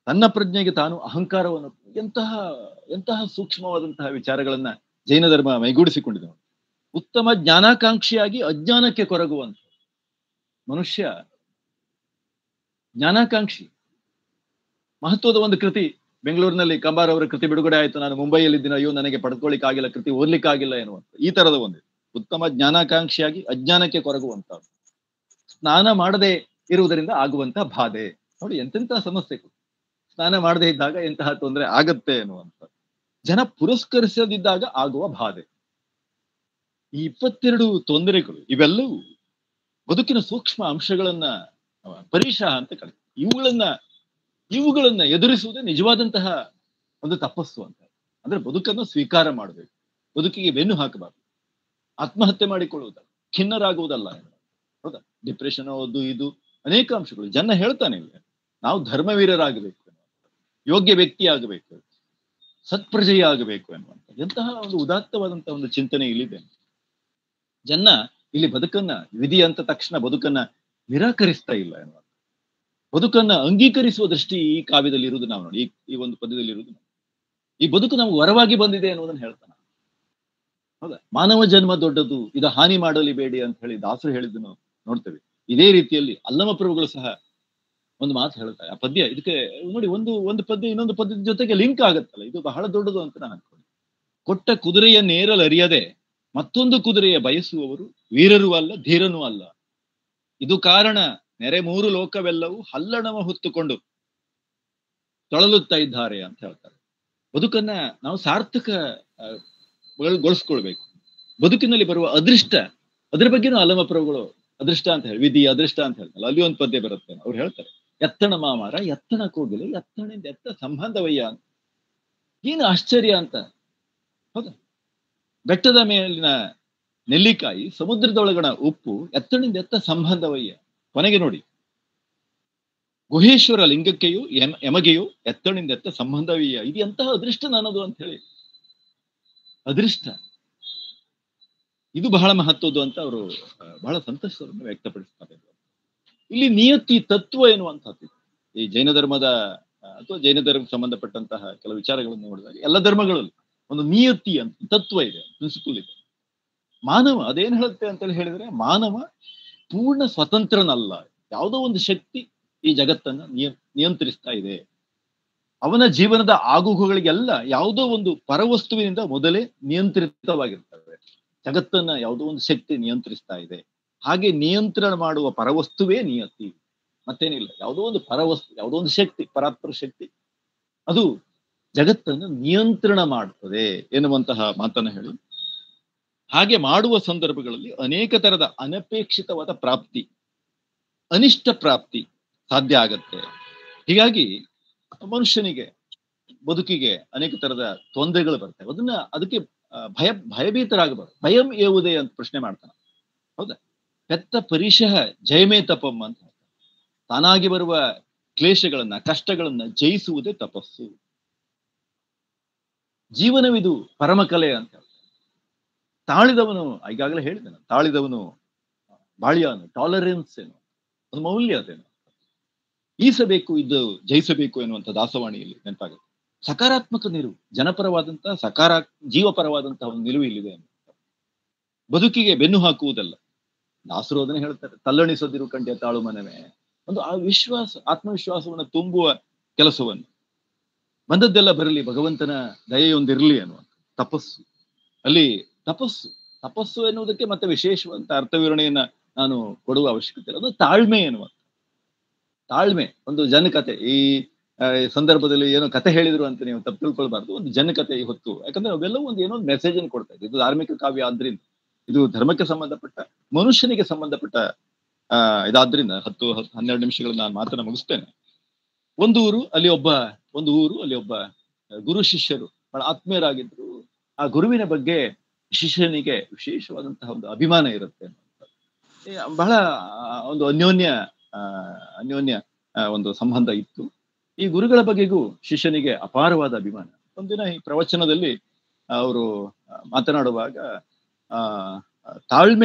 ತನ್ನ ಪ್ರಜ್ಞೆಗೆ ತಾನು ಅಹಂಕಾರವನ್ನು, ಎಂತಹ ಸೂಕ್ಷ್ಮವಾದಂತಹ ವಿಚಾರಗಳನ್ನ ಜೈನ ಧರ್ಮ ಮೈಗೂಡಿಸಿಕೊಂಡಿದೆ. ಉತ್ತಮ ಜ್ಞಾನಾಕಾಂಕ್ಷಿಯಾಗಿ ಅಜ್ಞಾನಕ್ಕೆ ಕೊರಗುವಂತ ಮನುಷ್ಯ, ಜ್ಞಾನಾಕಾಂಕ್ಷಿ. ಮಹತ್ವದ ಒಂದು ಕೃತಿ ಬೆಂಗಳೂರಿನಲ್ಲಿ ಕಂಬಾರ್ ಅವರ ಕೃತಿ ಬಿಡುಗಡೆ ಆಯ್ತು, ನಾನು ಮುಂಬೈಯಲ್ಲಿದ್ದೀನಿ, ಅಯ್ಯೋ ನನಗೆ ಪಡ್ಕೊಳ್ಳಿಕ್ ಆಗಿಲ್ಲ, ಕೃತಿ ಓದ್ಲಿಕ್ಕಾಗಿಲ್ಲ ಎನ್ನುವಂತ ಈ ತರದ ಒಂದು ಉತ್ತಮ ಜ್ಞಾನಾಕಾಂಕ್ಷಿಯಾಗಿ ಅಜ್ಞಾನಕ್ಕೆ ಕೊರಗುವಂತ, ಸ್ನಾನ ಮಾಡದೆ ಇರುವುದರಿಂದ ಆಗುವಂತ ಬಾಧೆ. ನೋಡಿ, ಎಂತೆಂತಹ ಸಮಸ್ಯೆಗಳು. ಸ್ನಾನ ಮಾಡದೇ ಇದ್ದಾಗ ಎಂತಹ ತೊಂದರೆ ಆಗತ್ತೆ ಎನ್ನುವಂತ, ಜನ ಪುರಸ್ಕರಿಸದಿದ್ದಾಗ ಆಗುವ ಬಾಧೆ. ಈ 22 ತೊಂದರೆಗಳು ಇವೆಲ್ಲವೂ ಬದುಕಿನ ಸೂಕ್ಷ್ಮ ಅಂಶಗಳನ್ನ ಪರೀಕ್ಷಾ ಅಂತ ಕರೀತಾರೆ. ಇವುಗಳನ್ನ ಎದುರಿಸುವುದೇ ನಿಜವಾದಂತಹ ಒಂದು ತಪಸ್ಸು ಅಂತ. ಅಂದ್ರೆ ಬದುಕನ್ನು ಸ್ವೀಕಾರ ಮಾಡಬೇಕು, ಬದುಕಿಗೆ ಬೆನ್ನು ಹಾಕಬಾರ್ದು, ಆತ್ಮಹತ್ಯೆ ಮಾಡಿಕೊಳ್ಳುವುದಲ್ಲ, ಖಿನ್ನರಾಗುವುದಲ್ಲ. ಹೌದಾ, ಡಿಪ್ರೆಷನ್, ಅದು ಇದು ಅನೇಕ ಅಂಶಗಳು. ಜನ ಹೇಳ್ತಾನೆ, ನಾವು ಧರ್ಮವೀರರಾಗಬೇಕು, ಯೋಗ್ಯ ವ್ಯಕ್ತಿ ಆಗಬೇಕು, ಸತ್ಪ್ರಜೆಯಾಗಬೇಕು ಎನ್ನುವಂಥದ್ದು. ಎಂತಹ ಒಂದು ಉದಾತ್ತವಾದಂತಹ ಒಂದು ಚಿಂತನೆ ಇಲ್ಲಿದೆ. ಜನ ಇಲ್ಲಿ ಬದುಕನ್ನ, ವಿಧಿ ಅಂತ ತಕ್ಷಣ ಬದುಕನ್ನ ನಿರಾಕರಿಸ್ತಾ ಇಲ್ಲ ಎನ್ನುವ, ಬದುಕನ್ನ ಅಂಗೀಕರಿಸುವ ದೃಷ್ಟಿ ಈ ಕಾವ್ಯದಲ್ಲಿ ಇರುವುದು ನಾವು ನೋಡಿ. ಈ ಒಂದು ಪದ್ಯದಲ್ಲಿ ಇರುವುದು, ಈ ಬದುಕು ನಮ್ಗೆ ವರವಾಗಿ ಬಂದಿದೆ ಅನ್ನೋದನ್ನ ಹೇಳ್ತಾನೆ. ಹೌದಾ, ಮಾನವ ಜನ್ಮ ದೊಡ್ಡದು, ಇದು ಹಾನಿ ಮಾಡಲಿ ಬೇಡಿ ಅಂತ ಹೇಳಿ ದಾಸರು ಹೇಳಿದ್ದನ್ನು ನೋಡ್ತೇವೆ. ಇದೇ ರೀತಿಯಲ್ಲಿ ಅಲ್ಲಮ ಪ್ರಭುಗಳು ಸಹ ಒಂದು ಮಾತು ಹೇಳ್ತಾರೆ. ಆ ಪದ್ಯ ಇದಕ್ಕೆ ನೋಡಿ, ಒಂದು ಪದ್ಯ ಇನ್ನೊಂದು ಪದ್ಯದ ಜೊತೆಗೆ ಲಿಂಕ್ ಆಗತ್ತಲ್ಲ, ಇದು ಬಹಳ ದೊಡ್ಡದು ಅಂತ ನಾನು ಅನ್ಕೊಂಡು. ಕೊಟ್ಟ ಕುದುರೆಯ ನೇರಲರಿಯದೆ ಮತ್ತೊಂದು ಕುದುರೆಯ ಬಯಸುವವರು ವೀರರೂ ಅಲ್ಲ, ಧೀರನೂ ಅಲ್ಲ. ಇದು ಕಾರಣ ನೆರೆ 3 ಲೋಕವೆಲ್ಲವೂ ಹಲ್ಲಣವ ಹೊತ್ತುಕೊಂಡು ತೊಳಲುತ್ತಾ ಇದ್ದಾರೆ ಅಂತ ಹೇಳ್ತಾರೆ. ಬದುಕನ್ನ ನಾವು ಸಾರ್ಥಕ ಗೊಳಿಸ್ಕೊಳ್ಬೇಕು. ಬದುಕಿನಲ್ಲಿ ಬರುವ ಅದೃಷ್ಟ, ಅದ್ರ ಬಗ್ಗೆನೂ ಅಲ್ಲಮ ಪ್ರಭುಗಳು ಅದೃಷ್ಟ ಅಂತ ಹೇಳಿ, ವಿಧಿ ಅದೃಷ್ಟ ಅಂತ ಹೇಳ್ತಾರೆ. ಅಲ್ಲಿ ಒಂದು ಪದ್ಯ ಬರುತ್ತೆ, ಅವ್ರು ಹೇಳ್ತಾರೆ, ಎತ್ತಣ ಮಾಮರ ಎತ್ತಣ ಕೋಗಿಲೆ ಎತ್ತಣಿಂದ ಎತ್ತ ಸಂಬಂಧವಯ್ಯ ಅಂತ. ಏನು ಆಶ್ಚರ್ಯ ಅಂತ. ಹೌದಾ, ಬೆಟ್ಟದ ಮೇಲಿನ ನೆಲ್ಲಿಕಾಯಿ, ಸಮುದ್ರದೊಳಗಣ ಉಪ್ಪು, ಎತ್ತಣಿಂದ ಎತ್ತ ಸಂಬಂಧವಯ್ಯ. ಕೊನೆಗೆ ನೋಡಿ, ಗುಹೇಶ್ವರ ಲಿಂಗಕ್ಕೆಯೂ ಎಮಗೆಯೂ ಎತ್ತಣಿಂದ ಎತ್ತ ಸಂಬಂಧವಯ್ಯ. ಇದು ಎಂತಹ ಅದೃಷ್ಟ ನನ್ನದು ಅಂತ ಹೇಳಿ. ಅದೃಷ್ಟ ಇದು ಬಹಳ ಮಹತ್ವದ್ದು ಅಂತ ಅವರು ಬಹಳ ಸಂತೋಷವನ್ನು ವ್ಯಕ್ತಪಡಿಸ್ತಾರೆ. ಇಲ್ಲಿ ನಿಯತಿ ತತ್ವ ಎನ್ನುವಂಥದ್ದು, ಈ ಜೈನ ಧರ್ಮದ ಅಥವಾ ಜೈನ ಧರ್ಮಕ್ಕೆ ಸಂಬಂಧಪಟ್ಟಂತಹ ಕೆಲವು ವಿಚಾರಗಳನ್ನು ನೋಡಿದಾಗ ಎಲ್ಲ ಧರ್ಮಗಳಲ್ಲಿ ಒಂದು ನಿಯತಿ ಅಂತ ತತ್ವ ಇದೆ, ಪ್ರಿನ್ಸಿಪಲ್ ಇದೆ. ಮಾನವ ಅದೇನ್ ಹೇಳುತ್ತೆ ಅಂತೇಳಿ ಹೇಳಿದ್ರೆ, ಮಾನವ ಪೂರ್ಣ ಸ್ವತಂತ್ರನಲ್ಲ. ಯಾವುದೋ ಒಂದು ಶಕ್ತಿ ಈ ಜಗತ್ತನ್ನ ನಿಯಂತ್ರಿಸ್ತಾ ಇದೆ. ಅವನ ಜೀವನದ ಆಗುಗಳಿಗೆಲ್ಲ ಯಾವುದೋ ಒಂದು ಪರವಸ್ತುವಿನಿಂದ ಮೊದಲೇ ನಿಯಂತ್ರಿತವಾಗಿರ್ತವೆ. ಜಗತ್ತನ್ನ ಯಾವುದೋ ಒಂದು ಶಕ್ತಿ ನಿಯಂತ್ರಿಸ್ತಾ ಇದೆ. ಹಾಗೆ ನಿಯಂತ್ರಣ ಮಾಡುವ ಪರವಸ್ತುವೇ ನಿಯತಿ, ಮತ್ತೇನಿಲ್ಲ. ಯಾವುದೋ ಒಂದು ಪರವಸ್ತು, ಯಾವುದೋ ಒಂದು ಶಕ್ತಿ, ಪರಾತ್ಪರ ಶಕ್ತಿ, ಅದು ಜಗತ್ತನ್ನು ನಿಯಂತ್ರಣ ಮಾಡ್ತದೆ ಎನ್ನುವಂತಹ ಮಾತನ್ನ ಹೇಳಿ, ಹಾಗೆ ಮಾಡುವ ಸಂದರ್ಭಗಳಲ್ಲಿ ಅನೇಕ ತರದ ಅನಪೇಕ್ಷಿತವಾದ ಪ್ರಾಪ್ತಿ, ಅನಿಷ್ಟ ಪ್ರಾಪ್ತಿ ಸಾಧ್ಯ ಆಗತ್ತೆ. ಹೀಗಾಗಿ ಮನುಷ್ಯನಿಗೆ ಬದುಕಿಗೆ ಅನೇಕ ತರದ ತೊಂದರೆಗಳು ಬರ್ತವೆ. ಅದಕ್ಕೆ ಭಯಭೀತರಾಗಬಾರ್ದು. ಭಯಂ ಏವುದೇ ಅಂತ ಪ್ರಶ್ನೆ ಮಾಡ್ತಾನೆ. ಹೌದಾ, ಪೆತ್ತ ಪರಿಶಃ ಜಯಮೇ ತಪಂ ಅಂತ. ತಾನಾಗಿ ಬರುವ ಕ್ಲೇಶಗಳನ್ನ, ಕಷ್ಟಗಳನ್ನ ಜಯಿಸುವುದೇ ತಪಸ್ಸು. ಜೀವನವಿದು ಪರಮಕಲೆ ಅಂತ ಹೇಳ್ತಾರೆ. ತಾಳಿದವನು, ಈಗಾಗಲೇ ಹೇಳಿದ್ದೇನೆ, ತಾಳಿದವನು ಬಾಳಿಯಾನು, ಟಾಲರೆನ್ಸ್ ಏನು, ಅದು ಮೌಲ್ಯ ಅದೇನು, ಈಸಬೇಕು ಇದು ಜಯಿಸಬೇಕು ಎನ್ನುವಂಥ ದಾಸವಾಣಿಯಲ್ಲಿ ನೆನಪಾಗುತ್ತೆ. ಸಕಾರಾತ್ಮಕ ನಿಲುವು, ಜನಪರವಾದಂತಹ ಜೀವಪರವಾದಂತಹ ಒಂದು ನಿಲುವು ಇಲ್ಲಿದೆ. ಬದುಕಿಗೆ ಬೆನ್ನು ಹಾಕುವುದಲ್ಲ. ದಾಸರು ಅದನ್ನೇ ಹೇಳ್ತಾರೆ, ತಲ್ಲಣಿಸದಿರು ಕಂಡ್ಯ ತಾಳು ಮನವೇ. ಒಂದು ಆ ವಿಶ್ವಾಸ, ಆತ್ಮವಿಶ್ವಾಸವನ್ನು ತುಂಬುವ ಕೆಲಸವನ್ನು, ಬಂದದ್ದೆಲ್ಲ ಬರಲಿ ಭಗವಂತನ ದಯೆಯೊಂದಿರಲಿ ಅನ್ನುವಂಥ ತಪಸ್ಸು. ಅಲ್ಲಿ ತಪಸ್ಸು ಎನ್ನುವುದಕ್ಕೆ ಮತ್ತೆ ವಿಶೇಷವಂತ ಅರ್ಥವಿವರಣೆಯನ್ನ ನಾನು ಕೊಡುವ ಅವಶ್ಯಕತೆ ಇಲ್ಲ. ಅದು ತಾಳ್ಮೆ ಎನ್ನುವಂಥ ತಾಳ್ಮೆ. ಒಂದು ಜನಕತೆ, ಈ ಸಂದರ್ಭದಲ್ಲಿ ಏನೋ ಕತೆ ಹೇಳಿದ್ರು ಅಂತ ನೀವು ತಪ್ಪು ತಿಳ್ಕೊಳ್ಬಾರ್ದು. ಒಂದು ಜನಕತೆ ಈ ಹೊತ್ತು, ಯಾಕಂದ್ರೆ ಅವೆಲ್ಲವೂ ಒಂದು ಏನೋ ಒಂದು ಮೆಸೇಜ್ ಅನ್ನು ಕೊಡ್ತಾ ಇದೆ. ಇದು ಧಾರ್ಮಿಕ ಕಾವ್ಯ ಆದ್ರಿಂದ, ಇದು ಧರ್ಮಕ್ಕೆ ಸಂಬಂಧಪಟ್ಟ, ಮನುಷ್ಯನಿಗೆ ಸಂಬಂಧಪಟ್ಟ ಇದಾದ್ರಿಂದ 10-12 ನಿಮಿಷಗಳು ನಾನು ಮಾತನ್ನ ಮುಗಿಸ್ತೇನೆ. ಒಂದು ಊರು ಅಲ್ಲಿ ಒಬ್ಬ ಗುರು ಶಿಷ್ಯರು ಬಹಳ ಆತ್ಮೀಯರಾಗಿದ್ರು. ಆ ಗುರುವಿನ ಬಗ್ಗೆ ಶಿಷ್ಯನಿಗೆ ವಿಶೇಷವಾದಂತಹ ಒಂದು ಅಭಿಮಾನ ಇರುತ್ತೆ. ಬಹಳ ಒಂದು ಅನ್ಯೋನ್ಯ ಒಂದು ಸಂಬಂಧ ಇತ್ತು. ಈ ಗುರುಗಳ ಬಗೆಗೂ ಶಿಷ್ಯನಿಗೆ ಅಪಾರವಾದ ಅಭಿಮಾನ. ಒಂದಿನ ಈ ಪ್ರವಚನದಲ್ಲಿ ಅವರು ಮಾತನಾಡುವಾಗ ತಾಳ್ಮೆ